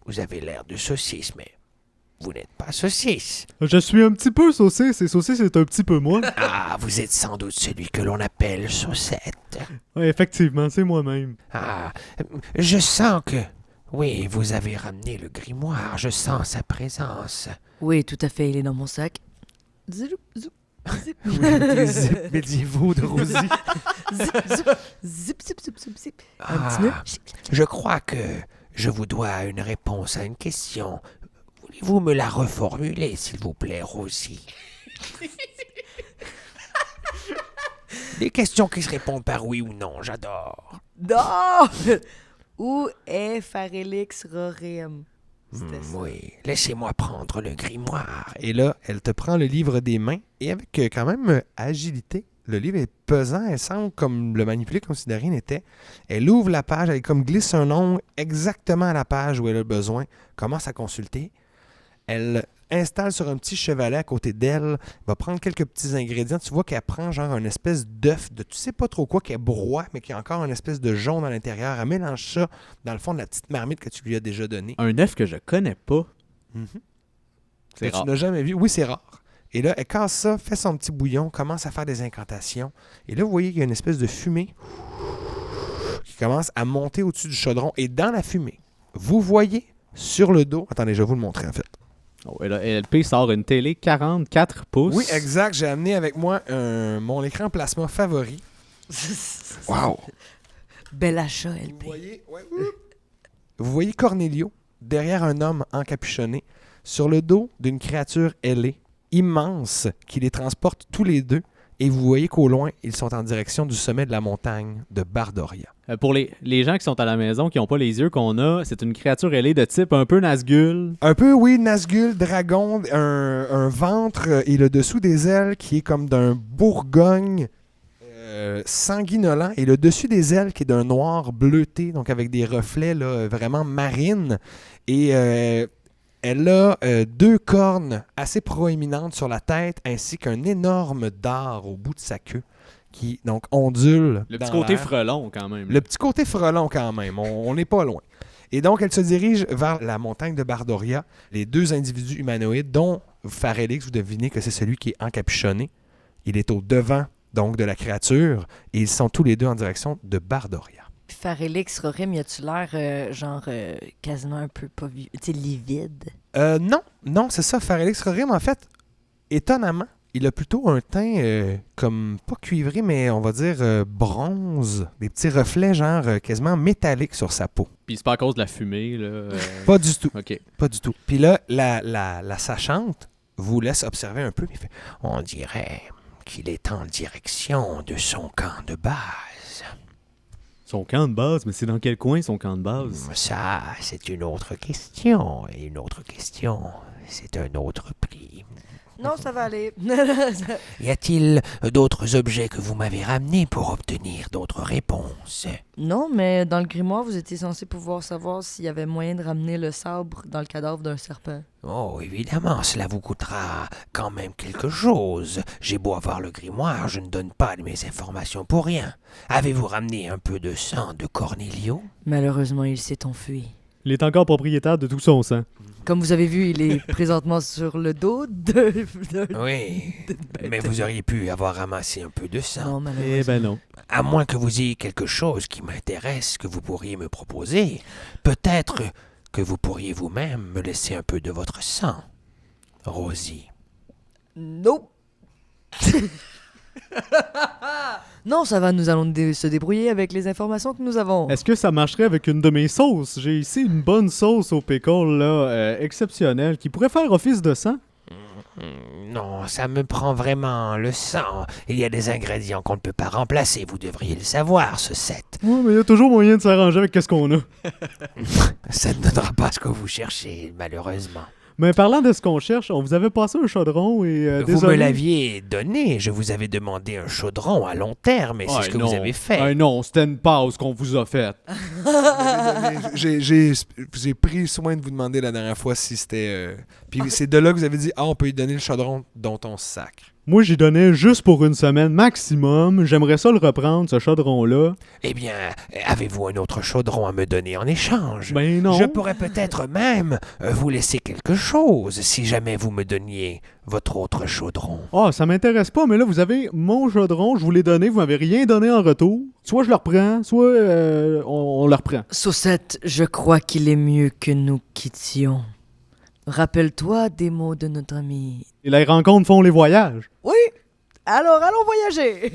vous avez l'air de saucisse, mais vous n'êtes pas saucisse. Je suis un petit peu saucisse, et saucisse c'est un petit peu moi. Ah, vous êtes sans doute celui que l'on appelle Saucette. Ouais, effectivement, c'est moi-même. Ah, je sens que... Oui, vous avez ramené le grimoire, je sens sa présence. Oui, tout à fait, il est dans mon sac. Zip, zip, zip. Les zips médiévaux de Rosie. Zip, zip, zip, zip, zip, zip, zip. Un petit nœud. Je crois que je vous dois une réponse à une question. Voulez-vous me la reformuler, s'il vous plaît, Rosie? Des questions qui se répondent par oui ou non, j'adore. Non! Où est Pharélix Roréum? C'était ça. Oui, laissez-moi prendre le grimoire. Et là, elle te prend le livre des mains et avec quand même agilité. Le livre est pesant, elle semble comme le manipuler comme si de rien n'était. Elle ouvre la page, elle comme glisse un ongle exactement à la page où elle a besoin, commence à consulter. Elle installe sur un petit chevalet à côté d'elle, va prendre quelques petits ingrédients. Tu vois qu'elle prend genre une espèce d'œuf de tu sais pas trop quoi, qu'elle broie, mais qui a encore une espèce de jaune à l'intérieur. Elle mélange ça dans le fond de la petite marmite que tu lui as déjà donnée. Un œuf que je connais pas. C'est Que rare. tu n'as jamais vu. Oui, c'est rare. Et là, elle casse ça, fait son petit bouillon, commence à faire des incantations. Et là, vous voyez qu'il y a une espèce de fumée qui commence à monter au-dessus du chaudron. Et dans la fumée, vous voyez sur le dos... Attendez, je vais vous le montrer en fait. Oh, et là, LP sort une télé 44 pouces. Oui, exact. J'ai amené avec moi mon écran plasma favori. Wow! Bel achat, Vous LP. voyez, vous voyez Cornelio derrière un homme encapuchonné sur le dos d'une créature ailée, immense, qui les transporte tous les deux. Et vous voyez qu'au loin, ils sont en direction du sommet de la montagne de Bardoria. Pour les gens qui sont à la maison, qui n'ont pas les yeux qu'on a, c'est une créature ailée de type un peu Nazgûl. Un peu, oui, Nazgûl, dragon, un ventre et le dessous des ailes qui est comme d'un bourgogne sanguinolent et le dessus des ailes qui est d'un noir bleuté, donc avec des reflets là, vraiment marines. Et elle a 2 cornes assez proéminentes sur la tête ainsi qu'un énorme dard au bout de sa queue qui donc ondule. Le petit dans côté l'air. frelon, quand même. Le petit côté frelon, quand même. On n'est pas loin. Et donc, elle se dirige vers la montagne de Bardoria. Les deux individus humanoïdes, dont Farelix, vous devinez que c'est celui qui est encapuchonné. Il est au devant, donc, de la créature. Et ils sont tous les deux en direction de Bardoria. Farelix, Rorim, y a-tu l'air, quasiment un peu pas vieux, tu sais, livide? Non, c'est ça. Farelix Rorim, en fait, étonnamment, il a plutôt un teint comme, pas cuivré, mais on va dire bronze. Des petits reflets, genre quasiment métalliques sur sa peau. Puis c'est pas à cause de la fumée, là. Pas du tout. OK. Pas du tout. Puis là, la sachante vous laisse observer un peu. Il fait, on dirait qu'il est en direction de son camp de base. Son camp de base, mais c'est dans quel coin son camp de base? Ça, c'est une autre question. Et une autre question, c'est un autre prix. Non, ça va aller. Y a-t-il d'autres objets que vous m'avez ramenés pour obtenir d'autres réponses? Non, mais dans le grimoire, vous étiez censé pouvoir savoir s'il y avait moyen de ramener le sabre dans le cadavre d'un serpent. Oh, évidemment, cela vous coûtera quand même quelque chose. J'ai beau avoir le grimoire, je ne donne pas mes informations pour rien. Avez-vous ramené un peu de sang de Cornelio? Malheureusement, il s'est enfui. Il est encore propriétaire de tout son sang. Comme vous avez vu, il est présentement sur le dos de... Oui, mais vous auriez pu avoir ramassé un peu de sang. Non, malheureusement. Eh ben non. À moins que vous ayez quelque chose qui m'intéresse que vous pourriez me proposer, peut-être que vous pourriez vous-même me laisser un peu de votre sang. Rosie. Nope. Non, ça va, nous allons se débrouiller avec les informations que nous avons. Est-ce que ça marcherait avec une de mes sauces? J'ai ici une bonne sauce au pickle, là, exceptionnelle, qui pourrait faire office de sang. Non, ça me prend vraiment le sang. Il y a des ingrédients qu'on ne peut pas remplacer, vous devriez le savoir, ce set. Ouais, mais il y a toujours moyen de s'arranger avec ce qu'on a. Ça ne donnera pas ce que vous cherchez, malheureusement. Mais parlant de ce qu'on cherche, on vous avait passé un chaudron et Vous désolé. me l'aviez donné, je vous avais demandé un chaudron à long terme, et c'est ce que vous avez fait. Non, c'était une pause qu'on vous a faite. J'ai pris soin de vous demander la dernière fois si c'était... Puis c'est de là que vous avez dit, on peut lui donner le chaudron dont on se sacre. Moi, j'y donnais juste pour une semaine maximum. J'aimerais ça le reprendre, ce chaudron-là. Eh bien, avez-vous un autre chaudron à me donner en échange? Ben non. Je pourrais peut-être même vous laisser quelque chose si jamais vous me donniez votre autre chaudron. Ah, ça m'intéresse pas, mais là, vous avez mon chaudron, je vous l'ai donné, vous m'avez rien donné en retour. Soit je le reprends, soit on le reprend. Saucette, je crois qu'il est mieux que nous quittions. Rappelle-toi des mots de notre ami. Et les rencontres font les voyages. Oui, alors allons voyager.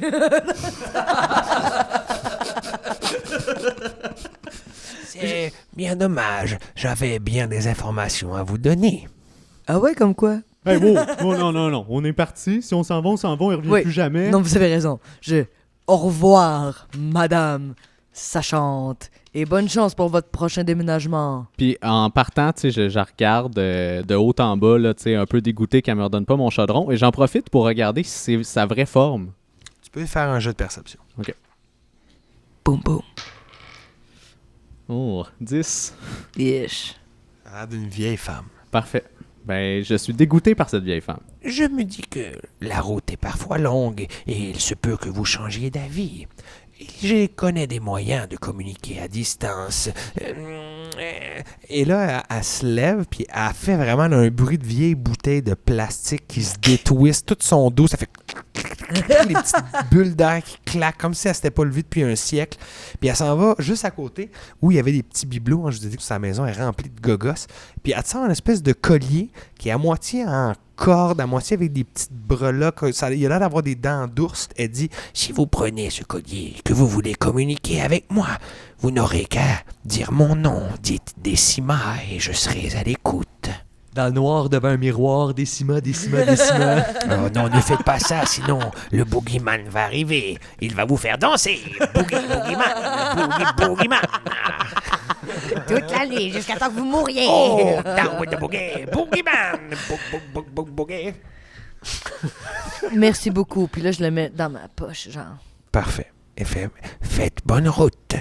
C'est bien dommage. J'avais bien des informations à vous donner. Ah ouais, comme quoi? Hey, wow. Oh, non. On est parti. Si on s'en va, il revient Oui. plus jamais. Non, vous avez raison. Au revoir, madame sachante. Et bonne chance pour votre prochain déménagement. Puis en partant, tu sais, je regarde de haut en bas, là, tu sais, un peu dégoûté qu'elle me redonne pas mon chaudron. Et j'en profite pour regarder si c'est sa vraie forme. Tu peux faire un jeu de perception. Boum, boum. Oh, 10. Ish. Ça a l'air d'une vieille femme. Parfait. Ben, je suis dégoûté par cette vieille femme. Je me dis que la route est parfois longue et il se peut que vous changiez d'avis. Je connais des moyens de communiquer à distance. Et là, elle se lève, puis elle fait vraiment un bruit de vieille bouteille de plastique qui se détwiste. Tout son dos, ça fait les petites bulles d'air qui claquent, comme si elle s'était pas levée depuis un siècle. Puis elle s'en va juste à côté, où il y avait des petits bibelots. Je vous ai dit que sa maison est remplie de gogos. Puis elle sort une espèce de collier qui est à moitié en corde, à moitié avec des petites breloques. Il a l'air d'avoir des dents d'ours. Elle dit, si vous prenez ce collier et que vous voulez communiquer avec moi, vous n'aurez qu'à dire mon nom, dites Décima, et je serai à l'écoute. Dans le noir, devant un miroir, Décima. Oh non, ne faites pas ça, sinon le boogeyman va arriver. Il va vous faire danser. Boogeyman. Toute la nuit, jusqu'à temps que vous mouriez. Oh, down with the boogie. Boogeyman. Boogie. Merci beaucoup. Puis là, je le mets dans ma poche, genre. Parfait. Et faites bonne route.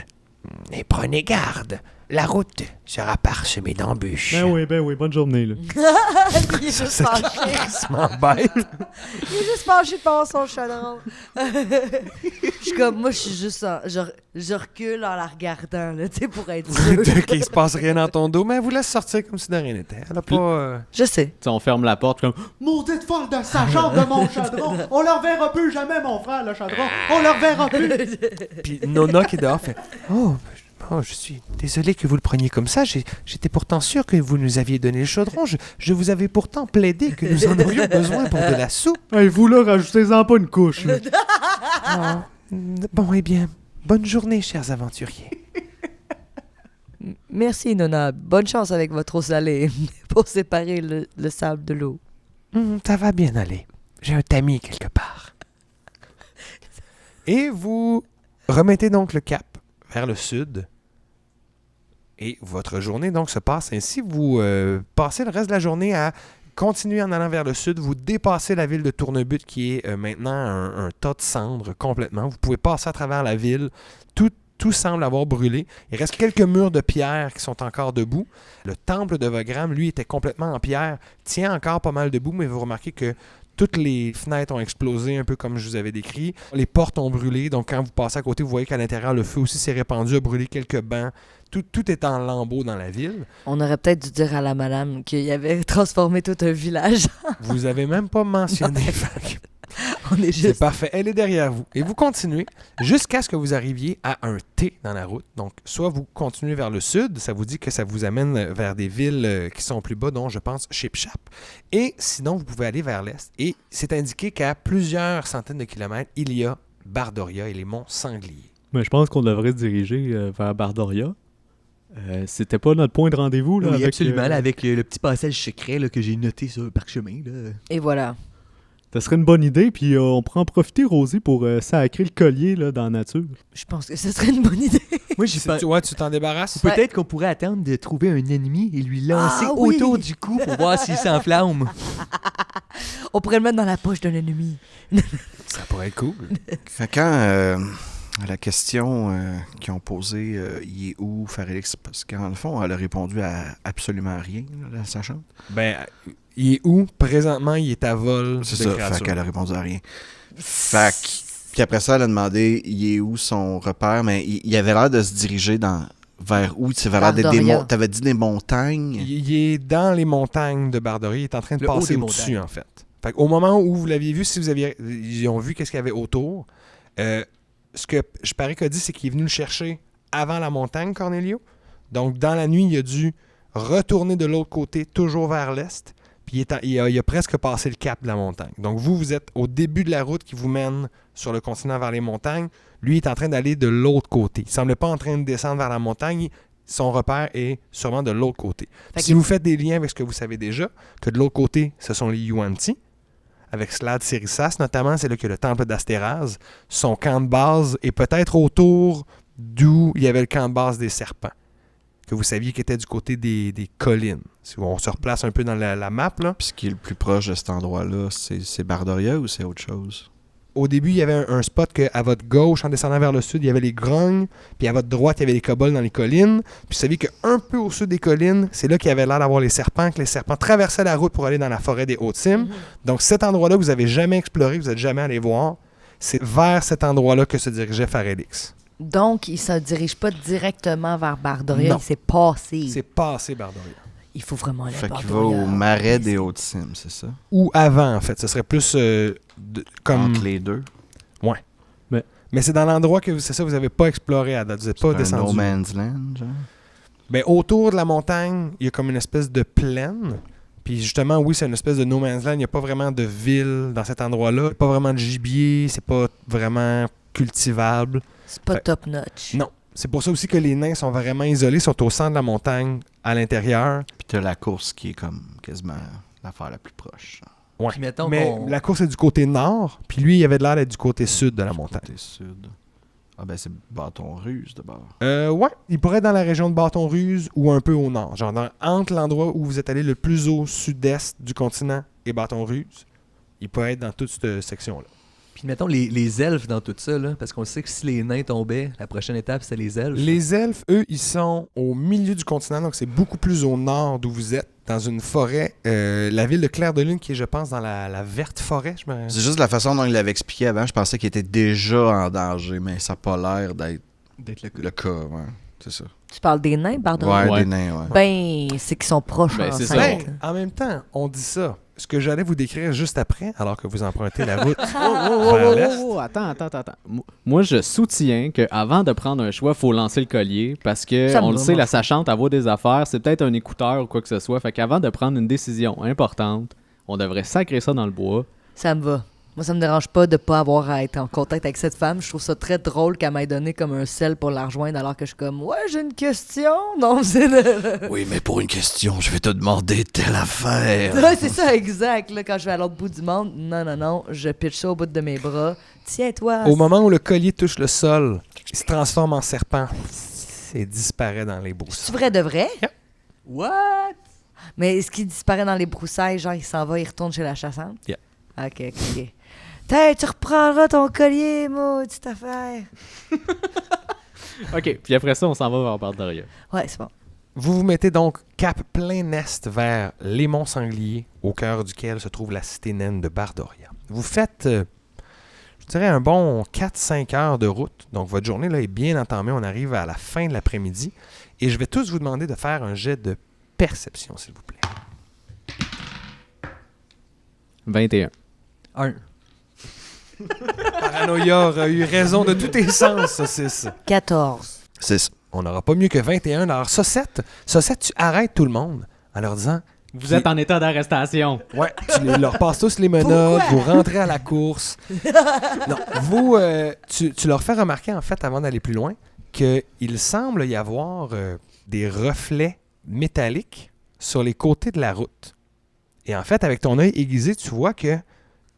Et prenez garde. La route sera parsemée d'embûches. Ben oui, bonne journée, là. Il est juste fâché. crissement bête. Il est juste fâché de voir son chaudron. Je suis comme, moi, je suis juste... je recule en la regardant, là, tu sais, pour être sûr. Qu'il se passe rien dans ton dos, mais elle vous laisse sortir comme si de rien n'était. Elle a pas... Je sais. Tu sais, on ferme la porte comme Maudite folle de sa chambre de mon chaudron! On le reverra plus jamais, mon frère, le chaudron! On le reverra plus! Puis Nona qui est dehors fait « Oh, je suis désolé que vous le preniez comme ça. J'étais pourtant sûr que vous nous aviez donné le chaudron. Je vous avais pourtant plaidé que nous en aurions besoin pour de la soupe. Hey, vous là, rajoutez-en pas une couche, là. Ah, bon, eh bien, bonne journée, chers aventuriers. Merci, Nona. Bonne chance avec votre eau salée pour séparer le sable de l'eau. Ça va bien aller. J'ai un tamis quelque part. » Et vous remettez donc le cap vers le sud. Et votre journée donc se passe ainsi. Vous passez le reste de la journée à continuer en allant vers le sud. Vous dépassez la ville de Tournebut qui est maintenant un tas de cendres complètement. Vous pouvez passer à travers la ville. Tout semble avoir brûlé. Il reste quelques murs de pierre qui sont encore debout. Le temple de Vogram, lui, était complètement en pierre, tient encore pas mal debout, mais vous remarquez que toutes les fenêtres ont explosé, un peu comme je vous avais décrit. Les portes ont brûlé, donc quand vous passez à côté, vous voyez qu'à l'intérieur, le feu aussi s'est répandu, a brûlé quelques bancs. Tout est en lambeaux dans la ville. On aurait peut-être dû dire à la madame qu'il avait transformé tout un village. Vous avez même pas mentionné. On est C'est juste... parfait. Elle est derrière vous. Et vous continuez jusqu'à ce que vous arriviez à un T dans la route. Donc, soit vous continuez vers le sud, ça vous dit que ça vous amène vers des villes qui sont plus bas, dont je pense Chipchap. Et sinon, vous pouvez aller vers l'est. Et c'est indiqué qu'à plusieurs centaines de kilomètres, il y a Bardoria et les monts Sangliers. Mais je pense qu'on devrait se diriger vers Bardoria. C'était pas notre point de rendez-vous, là? Oui, avec, absolument, là, avec le petit passage secret là, que j'ai noté sur le parchemin. Là. Et voilà. Ça serait une bonne idée, puis on pourrait en profiter, Rosie, pour sacrer le collier là, dans la nature. Je pense que ce serait une bonne idée. Moi, j'ai pas... Ouais, tu t'en débarrasses? Peut-être qu'on pourrait attendre de trouver un ennemi et lui lancer oui. autour du cou pour voir s'il s'enflamme. On pourrait le mettre dans la poche d'un ennemi. Ça pourrait être cool. Fait quand la question qu'ils ont posée, il est où, Farélix? Parce qu'en le fond, elle a répondu à absolument rien, là, la sachante. Ben, il est où? Présentement, il est à vol de C'est ça, créatures. fait qu'elle a répondu à rien. Fait que, puis après ça, elle a demandé, il est où son repère? Mais il avait l'air de se diriger vers où? Ça avait l'air d'être Bardoria. t'avais dit des montagnes? Il est dans les montagnes de Bardoria. Il est en train de Le haut passer des au-dessus, montagnes. en fait. Fait au moment où vous l'aviez vu, si vous aviez, ils ont vu qu'est-ce qu'il y avait autour, ce que je parie qu'a dit, c'est qu'il est venu le chercher avant la montagne, Cornelio. Donc, dans la nuit, il a dû retourner de l'autre côté, toujours vers l'est. Puis il a presque passé le cap de la montagne. Donc, vous êtes au début de la route qui vous mène sur le continent vers les montagnes. Lui, il est en train d'aller de l'autre côté. Il ne semble pas en train de descendre vers la montagne. Son repère est sûrement de l'autre côté. Si vous faites des liens avec ce que vous savez déjà, que de l'autre côté, ce sont les Yuan-Ti, avec Slad Sirissas notamment, c'est là que le temple d'Astéraz, son camp de base est peut-être autour d'où il y avait le camp de base des serpents, que vous saviez qu'il était du côté des collines. Si on se replace un peu dans la map, là. Puis ce qui est le plus proche de cet endroit-là, c'est Bardoria ou c'est autre chose? Au début, il y avait un spot que à votre gauche, en descendant vers le sud, il y avait les grognes, puis à votre droite, il y avait les kobolds dans les collines. Puis vous saviez qu'un peu au sud des collines, c'est là qu'il y avait l'air d'avoir les serpents, que les serpents traversaient la route pour aller dans la forêt des Hautes-Cimes. Donc cet endroit-là, vous n'avez jamais exploré, vous n'êtes jamais allé voir. C'est vers cet endroit-là que se dirigeait Farélix. Donc, il se dirige pas directement vers Bardoria. Non. Il s'est passé. C'est passé Bardoria. Il faut vraiment aller à Fait qu'il va Bardoria. au marais des Hautes-Cimes, c'est ça? Ou avant, en fait. Ce serait plus comme... Entre les deux. Mais c'est dans l'endroit que, c'est ça, vous n'avez pas exploré à date. Vous n'êtes pas C'est un descendu. No Man's Land, genre? Ben, autour de la montagne, il y a comme une espèce de plaine. Puis justement, oui, c'est une espèce de no man's land. Il n'y a pas vraiment de ville dans cet endroit-là. Il n'y a pas vraiment de gibier. C'est pas vraiment cultivable. C'est pas Fait- top-notch. Non. C'est pour ça aussi que les nains sont vraiment isolés, sont au centre de la montagne, à l'intérieur. Puis t'as la course qui est comme quasiment l'affaire la plus proche. Ouais. Puis mettons Mais qu'on- la course est du côté nord, puis lui, il avait l'air d'être du côté sud de la montagne. Côté sud. Ah ben c'est Bâton Ruse d'abord. Ouais, il pourrait être dans la région de Bâton-Ruse ou un peu au nord. Genre entre l'endroit où vous êtes allé le plus au sud-est du continent et Bâton-Ruse, il pourrait être dans toute cette section-là. Puis mettons les elfes dans tout ça, là, parce qu'on sait que si les nains tombaient, la prochaine étape, c'est les elfes. Les elfes, eux, ils sont au milieu du continent, donc c'est beaucoup plus au nord d'où vous êtes, dans une forêt. La ville de Clair-de-Lune, qui est, je pense, dans la verte forêt. C'est juste la façon dont il l'avait expliqué avant. Je pensais qu'il était déjà en danger, mais ça n'a pas l'air d'être le cas. Ouais. C'est ça. Tu parles des nains, pardon? Ouais, des nains, ouais. Ben, c'est qu'ils sont proches Ben, c'est ensemble. ça. En même temps, on dit ça. Ce que j'allais vous décrire juste après, alors que vous empruntez la route Oh, vers l'est. attends. Moi, je soutiens qu'avant de prendre un choix, il faut lancer le collier parce que, Ça me on le va, sait, moi. la sachante, elle voit des affaires, c'est peut-être un écouteur ou quoi que ce soit. Fait qu'avant de prendre une décision importante, on devrait sacrer ça dans le bois. Ça me va. Moi, ça me dérange pas de pas avoir à être en contact avec cette femme. Je trouve ça très drôle qu'elle m'ait donné comme un sel pour la rejoindre alors que je suis comme « Ouais, j'ai une question! » Non, c'est le... Oui, mais pour une question, je vais te demander telle affaire. Ouais, c'est ça, exact. Là, quand je vais à l'autre bout du monde, non, je pitch ça au bout de mes bras. Tiens-toi. Au moment où le collier touche le sol, il se transforme en serpent et disparaît dans les broussailles. C'est vrai de vrai? Yep. What? Mais est-ce qu'il disparaît dans les broussailles, genre il s'en va, il retourne chez la chassante? Yep. Ok. T'es, tu reprendras ton collier, maudite affaire. OK, puis après ça, on s'en va vers Bardoria. Ouais, c'est bon. Vous vous mettez donc cap plein est vers les monts sangliers, au cœur duquel se trouve la cité naine de Bardoria. Vous faites, je dirais, un bon 4-5 heures de route. Donc, votre journée là, est bien entamée. On arrive à la fin de l'après-midi. Et je vais tous vous demander de faire un jet de perception, s'il vous plaît. 21. 1. Paranoia aurait eu raison de tous tes sens, Saucisse. 14. 6. On n'aura pas mieux que 21. Alors, Saucette, tu arrêtes tout le monde en leur disant... Vous êtes en état d'arrestation. Ouais, tu leur passes tous les menottes, vous rentrez à la course. Non, vous, tu leur fais remarquer, en fait, avant d'aller plus loin, qu'il semble y avoir des reflets métalliques sur les côtés de la route. Et en fait, avec ton œil aiguisé, tu vois que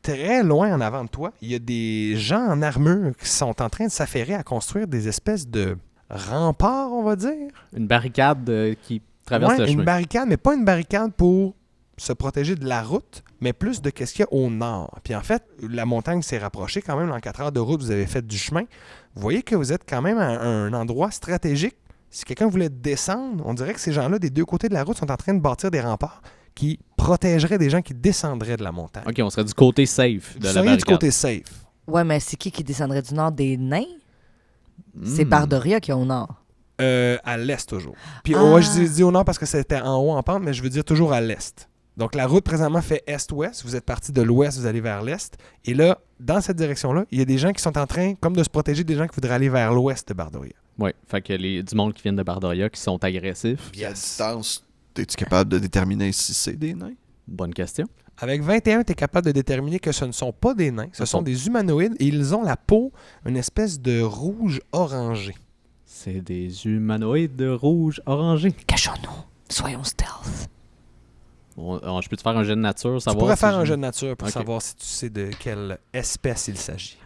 très loin en avant de toi, il y a des gens en armure qui sont en train de s'affairer à construire des espèces de remparts, on va dire. Une barricade qui traverse Ouais, le chemin. une barricade, mais pas une barricade pour se protéger de la route, mais plus de qu'est-ce qu'il y a au nord. Puis en fait, la montagne s'est rapprochée quand même. En 4 heures de route, vous avez fait du chemin. Vous voyez que vous êtes quand même à un endroit stratégique. Si quelqu'un voulait descendre, on dirait que ces gens-là, des deux côtés de la route, sont en train de bâtir des remparts qui protégeraient des gens qui descendraient de la montagne. OK, on serait du côté safe de Vous la seriez barricade. du côté safe. Ouais, mais c'est qui descendrait du nord des nains? C'est Bardoria qui est au nord. À l'est toujours. Puis ouais, je dis au nord parce que c'était en haut en pente, mais je veux dire toujours à l'est. Donc la route présentement fait est-ouest. Vous êtes parti de l'ouest, vous allez vers l'est. Et là, dans cette direction-là, il y a des gens qui sont en train comme de se protéger des gens qui voudraient aller vers l'ouest de Bardoria. Oui, fait que du monde qui vient de Bardoria qui sont agressifs. Puis à distance, es-tu capable de déterminer si c'est des nains? Bonne question. Avec 21, tu es capable de déterminer que ce ne sont pas des nains, ce sont des humanoïdes et ils ont la peau une espèce de rouge orangé. C'est des humanoïdes rouges orangés. Cachons-nous. Soyons stealth. Je peux te faire un jet de nature, Tu savoir pourrais si faire je- un jeu de nature pour Ok. savoir si tu sais de quelle espèce il s'agit.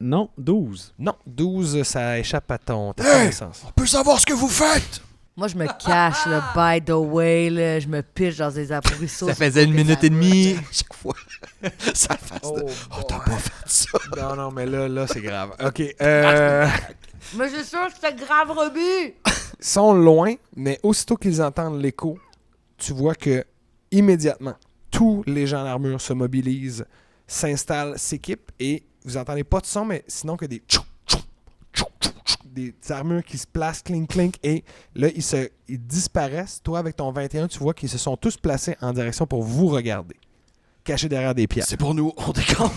Non, 12. Non, 12, ça échappe à ta connaissance. On peut savoir ce que vous faites! Moi, je me cache, là, by the way, là, je me piche dans des arbrisseaux. Ça faisait 1 minute et demie. À chaque fois, ça fasse de... Oh, Oh, t'as pas fait ça! Non, mais là, c'est grave. OK. Mais c'est sûr que c'est grave, Robbie! Ils sont loin, mais aussitôt qu'ils entendent l'écho, tu vois que immédiatement, tous les gens en armure se mobilisent, s'installent, s'équipent, et vous entendez pas de son, mais sinon que des armures qui se placent, clink, clink, et là, ils disparaissent. Toi, avec ton 21, tu vois qu'ils se sont tous placés en direction pour vous regarder, cachés derrière des pierres. C'est pour nous, on décampe!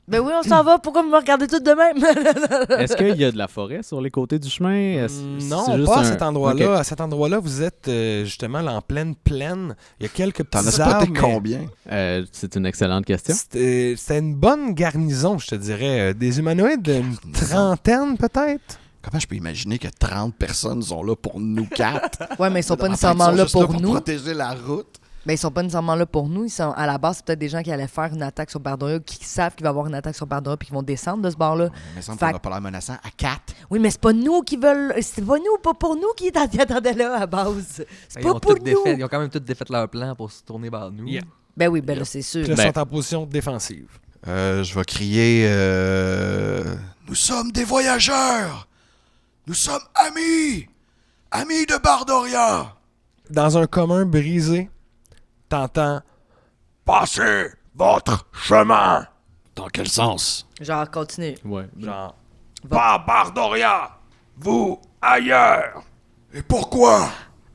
Ben oui, on s'en va. Pourquoi vous me regardez toutes de même? Est-ce qu'il y a de la forêt sur les côtés du chemin? Non, c'est juste pas à un- cet endroit-là. Ok. À cet endroit-là, vous êtes justement là, en pleine plaine. Il y a quelques T'en as petits arbres, spoté mais combien? C'est une excellente question. c'était une bonne garnison, je te dirais. Des humanoïdes, une trentaine peut-être. Comment je peux imaginer que 30 personnes sont là pour nous 4? Ouais, mais ils sont pas nécessairement là pour nous. protéger la route. Mais ils sont pas nécessairement là pour nous. Ils sont, à la base, c'est peut-être des gens qui allaient faire une attaque sur Bardoria, qui savent qu'il va y avoir une attaque sur Bardoria, puis qui vont descendre de ce bord-là. Mais ça me Fait- semble qu'on a pas l'air menaçant à 4. Oui, mais c'est pas nous qui veulent. C'est pas nous, pas pour nous qui attendaient là à base. C'est Ils pas ont, pour toutes nous. ils ont quand même tous défait leur plan pour se tourner vers nous. Yeah. Ben oui, ben là, c'est sûr. Puis là, Ben- ils sont en position défensive. Je vais crier... Nous sommes des voyageurs! Nous sommes amis! Amis de Bardoria! Dans un commun brisé, t'entends Passez votre chemin! Dans quel sens? Genre, continue. Ouais. genre Pas Bardoria! Vous, ailleurs! Et pourquoi?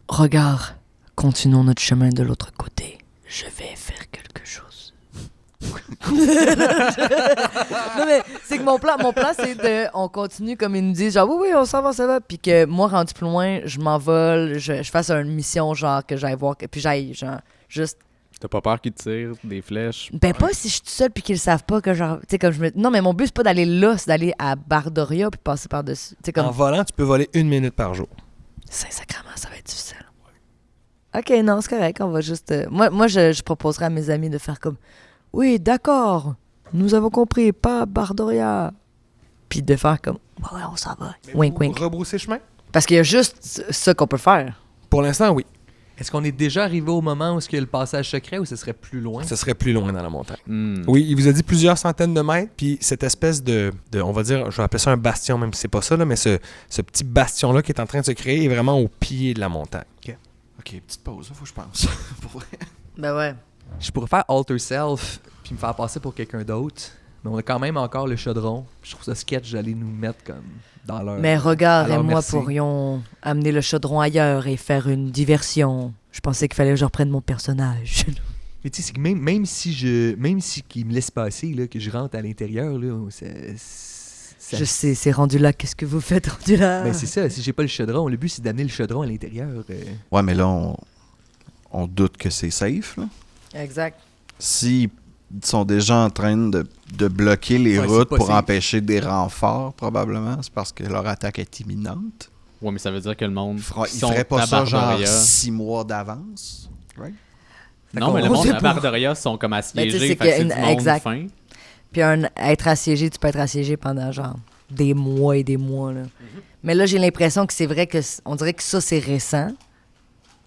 Regarde, continuons notre chemin de l'autre côté. Je vais faire quelque chose. Non, mais c'est que mon plan c'est de. On continue comme ils nous disent, genre, oui, on s'en va, ça va. Puis que moi, rendu plus loin, je m'envole, je fasse une mission, genre, que j'aille voir. Puis j'aille, genre, juste. T'as pas peur qu'ils te tirent des flèches? Ben, pas si je suis toute seule puis qu'ils le savent pas, que genre. Tu sais, comme je me. Non, mais mon but, c'est pas d'aller là, c'est d'aller à Bardoria puis passer par-dessus. Tu sais, comme. en volant, tu peux voler 1 minute par jour. Saint-Sacrement, ça va être difficile. Ok, non, c'est correct, on va juste... Moi je proposerais à mes amis de faire comme... Oui, d'accord, nous avons compris, pas Bardoria. Puis de faire comme... Ouais, on s'en va. Wink, wink. Rebrousser chemin? Parce qu'il y a juste ça qu'on peut faire. Pour l'instant, oui. Est-ce qu'on est déjà arrivé au moment où il y a le passage secret ou ce serait plus loin? Ce serait plus loin dans la montagne. Hmm. Oui, il vous a dit plusieurs centaines de mètres, puis cette espèce de, on va dire, je vais appeler ça un bastion, même si c'est pas ça, là, mais ce petit bastion-là qui est en train de se créer est vraiment au pied de la montagne. OK, petite pause, faut que je pense. Pour vrai. Ben ouais. Je pourrais faire alter self puis me faire passer pour quelqu'un d'autre. Mais on a quand même encore le chaudron. Je trouve ça sketch d'aller nous mettre comme dans leur... Mais regarde, alors, et moi merci. pourrions amener le chaudron ailleurs et faire une diversion. Je pensais qu'il fallait que je reprenne mon personnage. Mais tu sais, c'est que même si qu'ils me laissent passer, là, que je rentre à l'intérieur, là, ça- Je sais, c'est rendu là. Qu'est-ce que vous faites rendu là? Ben c'est ça, si j'ai pas le chaudron, le but c'est d'amener le chaudron à l'intérieur. Ouais, mais là, on doute que c'est safe, là. Exact. S'ils sont déjà en train de bloquer les Ouais, c'est routes pas pour safe. empêcher des renforts, probablement, c'est parce que leur attaque est imminente. Ouais, mais ça veut dire que le monde. Ils feraient pas ça genre 6 mois d'avance, right? Non, mais le On monde sait à pas. Bardoria sont comme Ben, tu sais, assiégés. c'est Fait que c'est que du monde exact. fin. Puis être assiégé, tu peux être assiégé pendant genre des mois et des mois. Là. Mais là, j'ai l'impression que c'est vrai que on dirait que ça, c'est récent.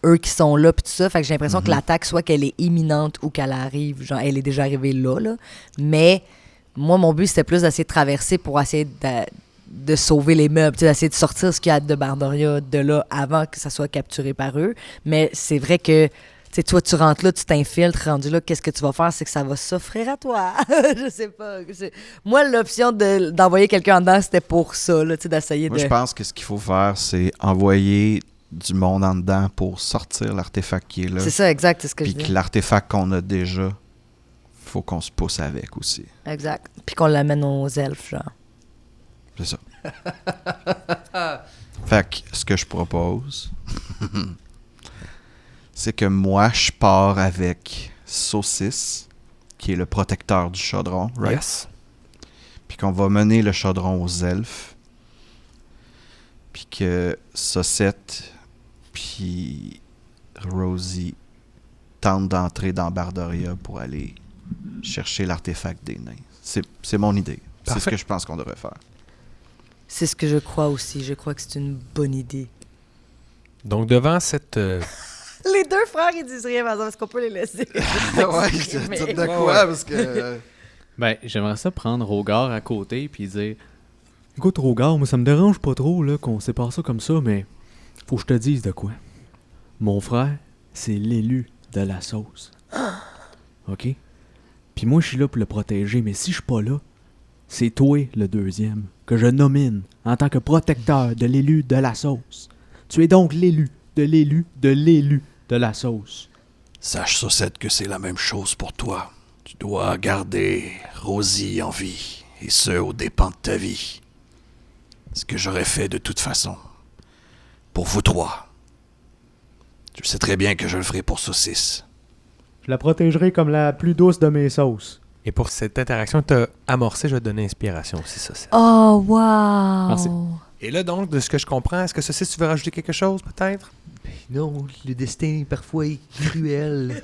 Eux qui sont là, puis tout ça. Fait que j'ai l'impression que l'attaque, soit qu'elle est imminente ou qu'elle arrive, genre elle est déjà arrivée là. Mais moi, mon but, c'était plus d'essayer de traverser pour essayer de sauver les meubles, tu sais, d'essayer de sortir ce qu'il y a de Bardoria de là avant que ça soit capturé par eux. Mais c'est vrai que tu sais, toi, tu rentres là, tu t'infiltres, rendu là, qu'est-ce que tu vas faire? C'est que ça va s'offrir à toi. Je sais pas. Moi, l'option d'envoyer quelqu'un en dedans, c'était pour ça, là, tu sais, d'essayer Moi, de... je pense que ce qu'il faut faire, c'est envoyer du monde en dedans pour sortir l'artefact qui est là. C'est ça, exact, c'est ce que je Puis dis. que l'artefact qu'on a déjà, faut qu'on se pousse avec aussi. Exact. Puis qu'on l'amène aux elfes, genre. C'est ça. Fait que ce que je propose, c'est que moi, je pars avec Saucisse, qui est le protecteur du chaudron, right? Yes. Puis qu'on va mener le chaudron aux elfes. Puis que Saucette puis Rosie tentent d'entrer dans Bardoria pour aller chercher l'artefact des nains. C'est mon idée. C'est ce Parfait. que je pense qu'on devrait faire. C'est ce que je crois aussi. Je crois que c'est une bonne idée. Donc, devant cette... Les deux frères, ils disent rien, par exemple. Est-ce qu'on peut les laisser? ouais, je Mais- te de quoi, parce que... Ben, j'aimerais ça prendre Rogar à côté puis dire. Écoute, Rogar, moi, ça me dérange pas trop là, qu'on sépare ça comme ça, mais faut que je te dise de quoi. Mon frère, c'est l'élu de la sauce. OK? Puis moi, je suis là pour le protéger, mais si je suis pas là, c'est toi, le deuxième, que je nomine en tant que protecteur de l'élu de la sauce. Tu es donc l'élu de l'élu de l'élu de la sauce. Sache, Saucette, que c'est la même chose pour toi. Tu dois garder Rosie en vie, et ce, aux dépens de ta vie. Ce que j'aurais fait de toute façon. Pour vous trois. Tu sais très bien que je le ferai pour Saucisse. Je la protégerai comme la plus douce de mes sauces. Et pour cette interaction que tu as amorcée, je vais te donner inspiration aussi, ça. Oh, wow! Merci. Et là, donc, de ce que je comprends, est-ce que ceci, tu veux rajouter quelque chose, peut-être? Non, le destin parfois est cruel.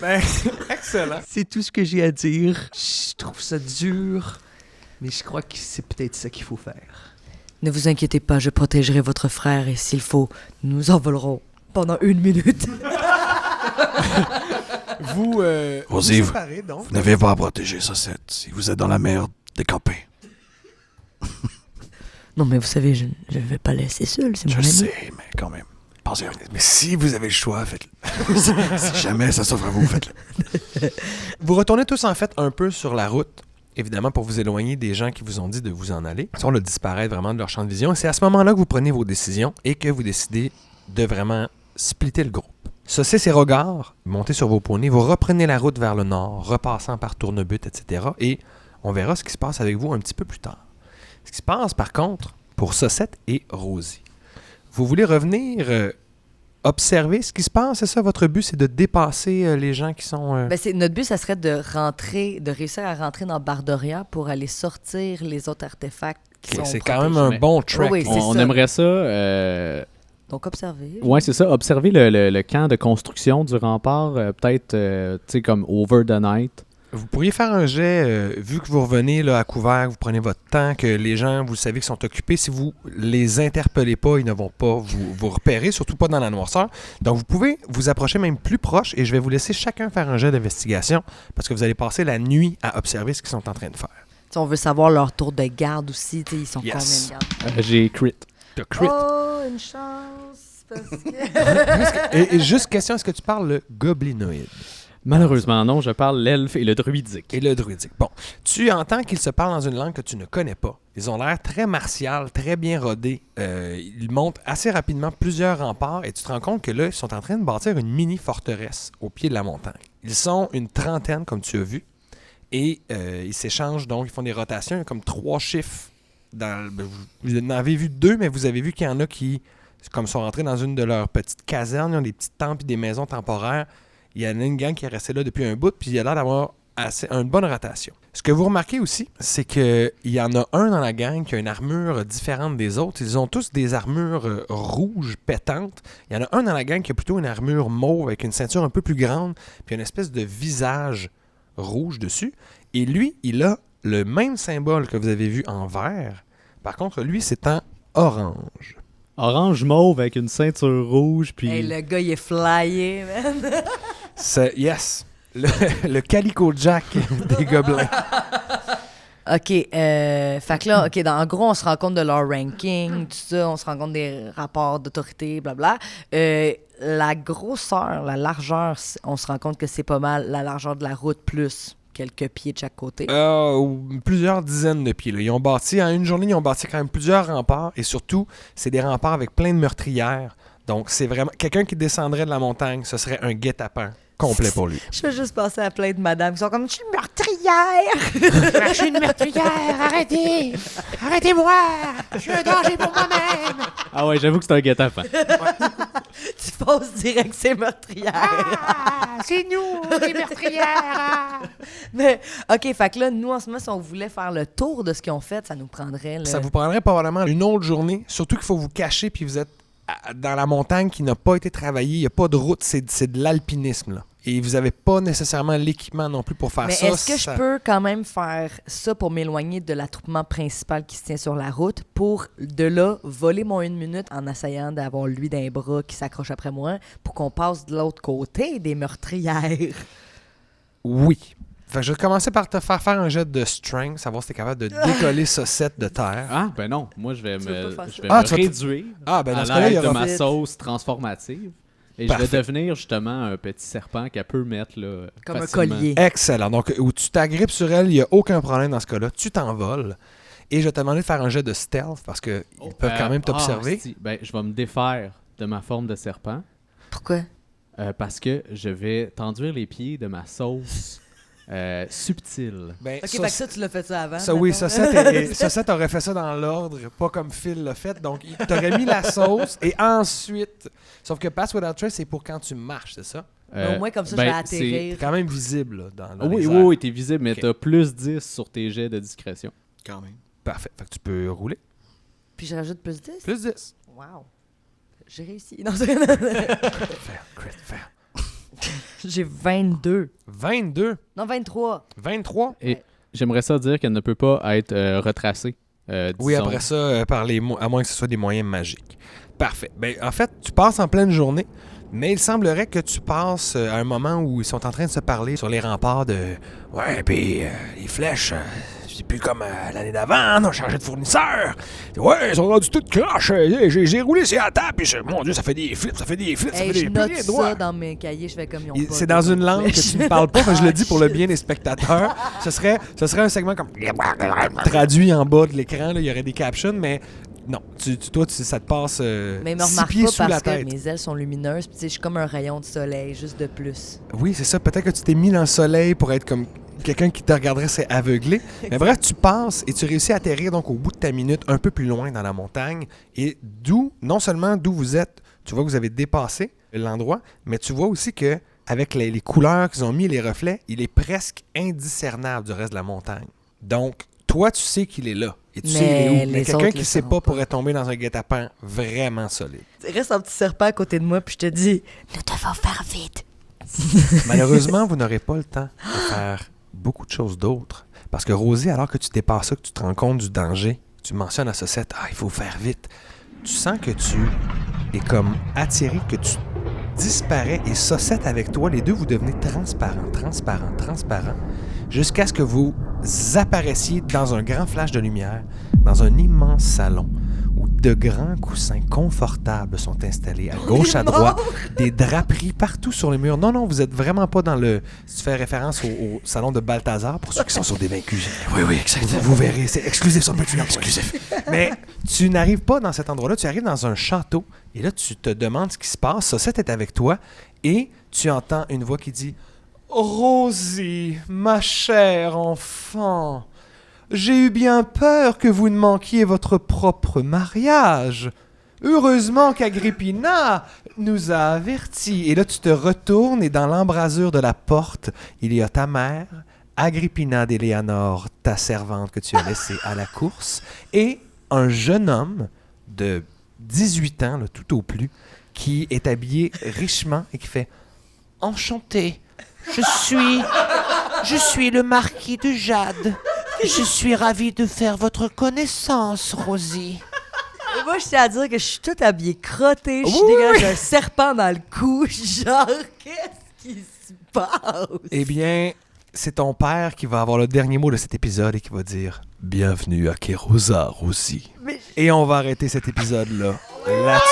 Ben, excellent. C'est tout ce que j'ai à dire. Je trouve ça dur, mais je crois que c'est peut-être ça qu'il faut faire. Ne vous inquiétez pas, je protégerai votre frère et s'il faut, nous envolerons pendant 1 minute. Vous vous Rosie, séparez, donc. Vous n'avez pas à protéger Saucette. Si vous êtes dans la merde, décampez. Non, mais vous savez, je ne vais pas laisser seul, c'est mon Je ami. sais, mais quand même. Pensez à Mais si vous avez le choix, faites-le. si jamais ça s'offre à vous, faites-le. Vous retournez tous, en fait, un peu sur la route, évidemment, pour vous éloigner des gens qui vous ont dit de vous en aller. Ils sont là disparaître vraiment de leur champ de vision. Et c'est à ce moment-là que vous prenez vos décisions et que vous décidez de vraiment splitter le groupe. Saucisse et Rogard, montez sur vos poneys, vous reprenez la route vers le nord, repassant par Tournebut, etc. Et on verra ce qui se passe avec vous un petit peu plus tard. Ce qui se passe, par contre, pour Saucette et Rosie. Vous voulez revenir observer ce qui se passe, c'est ça? Votre but, c'est de dépasser les gens qui sont... Ben, notre but, ça serait de réussir à rentrer dans Bardoria pour aller sortir les autres artefacts qui sont c'est protégés. quand même un Mais- bon track. Oui, c'est On ça. aimerait ça. Donc, observer. Ouais, c'est ça. Observer le camp de construction du rempart, peut-être, tu sais, comme over the night. Vous pourriez faire un jet, vu que vous revenez là, à couvert, vous prenez votre temps, que les gens, vous savez, qui sont occupés. Si vous les interpellez pas, ils ne vont pas vous repérer, surtout pas dans la noirceur. Donc, vous pouvez vous approcher même plus proche et je vais vous laisser chacun faire un jet d'investigation parce que vous allez passer la nuit à observer ce qu'ils sont en train de faire. T'sais, on veut savoir leur tour de garde aussi. Ils sont Yes. combien de gardes? J'ai crit. The crit. Oh, une chance! Parce que... Et juste question, est-ce que tu parles le goblinoïde? Malheureusement, non, je parle l'elfe et le druidique. Et le druidique. Bon, tu entends qu'ils se parlent dans une langue que tu ne connais pas. Ils ont l'air très martial, très bien rodés. Ils montent assez rapidement plusieurs remparts et tu te rends compte que là, ils sont en train de bâtir une mini-forteresse au pied de la montagne. Ils sont une trentaine, comme tu as vu, et ils s'échangent, donc ils font des rotations. Il y a comme 3 chiffres. Vous en avez vu 2, mais vous avez vu qu'il y en a qui, comme sont rentrés dans une de leurs petites casernes, ils ont des petits temples et des maisons temporaires. Il y en a une gang qui est restée là depuis un bout, puis il y a l'air d'avoir une bonne rotation. Ce que vous remarquez aussi, c'est qu'il y en a un dans la gang qui a une armure différente des autres. Ils ont tous des armures rouges pétantes. Il y en a un dans la gang qui a plutôt une armure mauve avec une ceinture un peu plus grande, puis une espèce de visage rouge dessus. Et lui, il a le même symbole que vous avez vu en vert. Par contre, lui, c'est en orange. Orange mauve avec une ceinture rouge, puis... Hey, le gars, il est flyé, man. C'est, yes, le Calico Jack des gobelins. OK, fait que là, OK, en gros, on se rend compte de leur ranking, tout ça, on se rend compte des rapports d'autorité, blabla. La grosseur, la largeur, on se rend compte que c'est pas mal la largeur de la route plus quelques pieds de chaque côté. Plusieurs dizaines de pieds. Là. Ils ont bâti, en une journée, ils ont bâti quand même plusieurs remparts et surtout, c'est des remparts avec plein de meurtrières. Donc, c'est vraiment... Quelqu'un qui descendrait de la montagne, ce serait un guet-apens complet pour lui. Je fais juste penser à plein de madames qui sont comme « Je suis une meurtrière! Je suis une meurtrière, arrêtez! Arrêtez-moi! Je suis un danger pour moi-même! Ah ouais, j'avoue que c'est un guet-apens. » Tu penses direct que c'est meurtrière. Ah, c'est nous, les meurtrières! Mais, OK, fait que là, nous, en ce moment, si on voulait faire le tour de ce qu'ils ont fait, ça nous prendrait... Ça vous prendrait probablement une autre journée, surtout qu'il faut vous cacher puis vous êtes dans la montagne qui n'a pas été travaillée. Il n'y a pas de route, c'est de l'alpinisme, là. Et vous n'avez pas nécessairement l'équipement non plus pour faire Mais ça. est-ce que je peux quand même faire ça pour m'éloigner de l'attroupement principal qui se tient sur la route pour, de là, voler mon 1 minute en essayant d'avoir lui d'un bras qui s'accroche après moi pour qu'on passe de l'autre côté des meurtrières? Oui. Fait que je vais commencer par te faire un jet de strength, savoir si tu es capable de décoller Saucette de terre. Ah, ben non. Moi, je vais Tu veux me, pas faire je vais ça? me Tu vas te- réduire Ah, ben dans à ce cas-là, il y l'aide de aura... ma Vite. sauce transformative. Et Parfait. je vais devenir justement un petit serpent qu'elle peut mettre là, Comme un facilement. collier. Excellent. Donc, où tu t'agrippes sur elle, il n'y a aucun problème dans ce cas-là. Tu t'envoles. Et je vais te demander de faire un jet de stealth parce qu'ils peuvent quand même t'observer. Ben, je vais me défaire de ma forme de serpent Pourquoi? parce que je vais t'enduire les pieds de ma sauce subtile. Ben, OK, fait que ça, tu l'as fait ça avant. Ça, oui, mettons. Saucette aurait fait ça dans l'ordre, pas comme Phil l'a fait. Donc, il t'aurait mis la sauce et ensuite... Sauf que Pass Without Trace, c'est pour quand tu marches, c'est ça? Mais au moins, comme ça, ben, je vais atterrir. C'est quand même visible là, dans Oui, les oui, airs. oui, t'es visible, mais Ok. t'as plus 10 sur tes jets de discrétion. Quand même. Parfait. Fait que tu peux rouler. Puis je rajoute plus 10? Plus 10. Wow. J'ai réussi. Non, Faire. j'ai 22. 22. Non, 23. 23. Et j'aimerais ça dire qu'elle ne peut pas être retracée. Oui, disons. après ça, à moins que ce soit des moyens magiques. Parfait. Ben, en fait, tu passes en pleine journée, Mais il semblerait que tu passes à un moment où ils sont en train de se parler sur les remparts de... Ouais, puis les flèches, c'est plus comme l'année d'avant, on a changé de fournisseur. Ouais, ils sont rendus toutes croches. J'ai roulé sur la table, puis mon Dieu, ça fait des flips, ça fait des flips, ça fait Je des note pliés ça droits. dans mes cahiers, je fais comme ils ont pas C'est dans de une langue que flèches. tu ne parles pas, mais je le dis pour le bien des spectateurs. Ce serait un segment comme traduit en bas de l'écran, là, il y aurait des captions, mais non, toi, ça te passe Mais me 6 remarque pieds pas sous la parce que tête. mes ailes sont lumineuses, puis tu sais, je suis comme un rayon de soleil, juste de plus. Oui, c'est ça. Peut-être que tu t'es mis dans le soleil pour être comme quelqu'un qui te regarderait, c'est aveuglé. Mais bref, tu passes et tu réussis à atterrir donc au bout de ta minute un peu plus loin dans la montagne. Et non seulement d'où vous êtes, tu vois que vous avez dépassé l'endroit, mais tu vois aussi que avec les couleurs qu'ils ont mis, les reflets, il est presque indiscernable du reste de la montagne. Donc, toi, tu sais qu'il est là. Et tu sais il est où. les Mais quelqu'un autres qui le ne sait sauront pas pourrait tomber dans un guet-apens vraiment solide. Reste un petit serpent à côté de moi, puis je te dis, nous devons faire vite. Malheureusement, vous n'aurez pas le temps de faire beaucoup de choses d'autres. Parce que Rosie, alors que tu dépasses ça, que tu te rends compte du danger, tu mentionnes à Saucette, il faut faire vite. Tu sens que tu es comme attiré, que tu disparais et Saucette avec toi, les deux, vous devenez transparents, jusqu'à ce que vous apparaissiez dans un grand flash de lumière, dans un immense salon où de grands coussins confortables sont installés à gauche, à droite, des draperies partout sur les murs. Non, vous êtes vraiment pas dans le... Si tu fais référence au salon de Balthazar, pour ceux qui sont sur des vaincus. Oui, exactement. Vous verrez, c'est exclusif sur Patreon. Exclusif. Mais tu n'arrives pas dans cet endroit-là, tu arrives dans un château et là, tu te demandes ce qui se passe. Saucette est avec toi et tu entends une voix qui dit « Rosie, ma chère enfant, j'ai eu bien peur que vous ne manquiez votre propre mariage. Heureusement qu'Agrippina nous a avertis. » Et là, tu te retournes et dans l'embrasure de la porte, il y a ta mère, Agrippina d'Éléanore, ta servante que tu as laissée à la course, et un jeune homme de 18 ans, là, tout au plus, qui est habillé richement et qui fait « Enchanté, je suis le marquis de Jade. Je suis ravi de faire votre connaissance, Rosie. » Et moi, je tiens à dire que je suis toute habillée crottée, je suis Oui, dégagée oui. d'un serpent dans le cou, genre, qu'est-ce qui se passe? Eh bien, c'est ton père qui va avoir le dernier mot de cet épisode et qui va dire « Bienvenue à Kérosa, Rosie. » Et on va arrêter cet épisode-là là-dessus.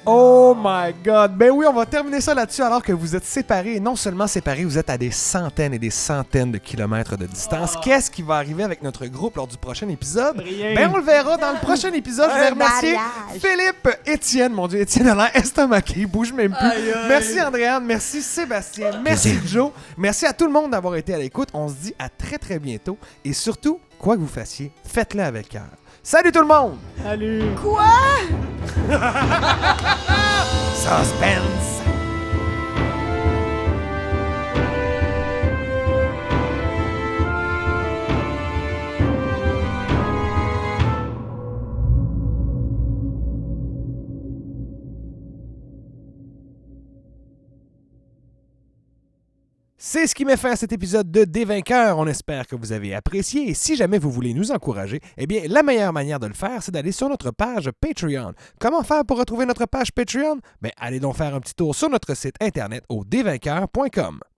Oh my God! Ben oui, on va terminer ça là-dessus alors que vous êtes séparés. Et non seulement séparés, vous êtes à des centaines et des centaines de kilomètres de distance. Qu'est-ce qui va arriver avec notre groupe lors du prochain épisode? Rien. Ben on le verra dans le prochain épisode. Je vais remercier Philippe, Étienne. Mon Dieu, Étienne a l'air estomaqué, il bouge même plus. Aïe, aïe. Merci Andréane, merci Sébastien, merci Joe. Merci à tout le monde d'avoir été à l'écoute. On se dit à très très bientôt. Et surtout, quoi que vous fassiez, faites-le avec cœur. Salut tout le monde! Salut! Suspense! C'est ce qui met fin à cet épisode de Des Vainqueurs. On espère que vous avez apprécié. Et si jamais vous voulez nous encourager, eh bien, la meilleure manière de le faire, c'est d'aller sur notre page Patreon. Comment faire pour retrouver notre page Patreon? Bien, allez donc faire un petit tour sur notre site internet au desvainqueurs.com.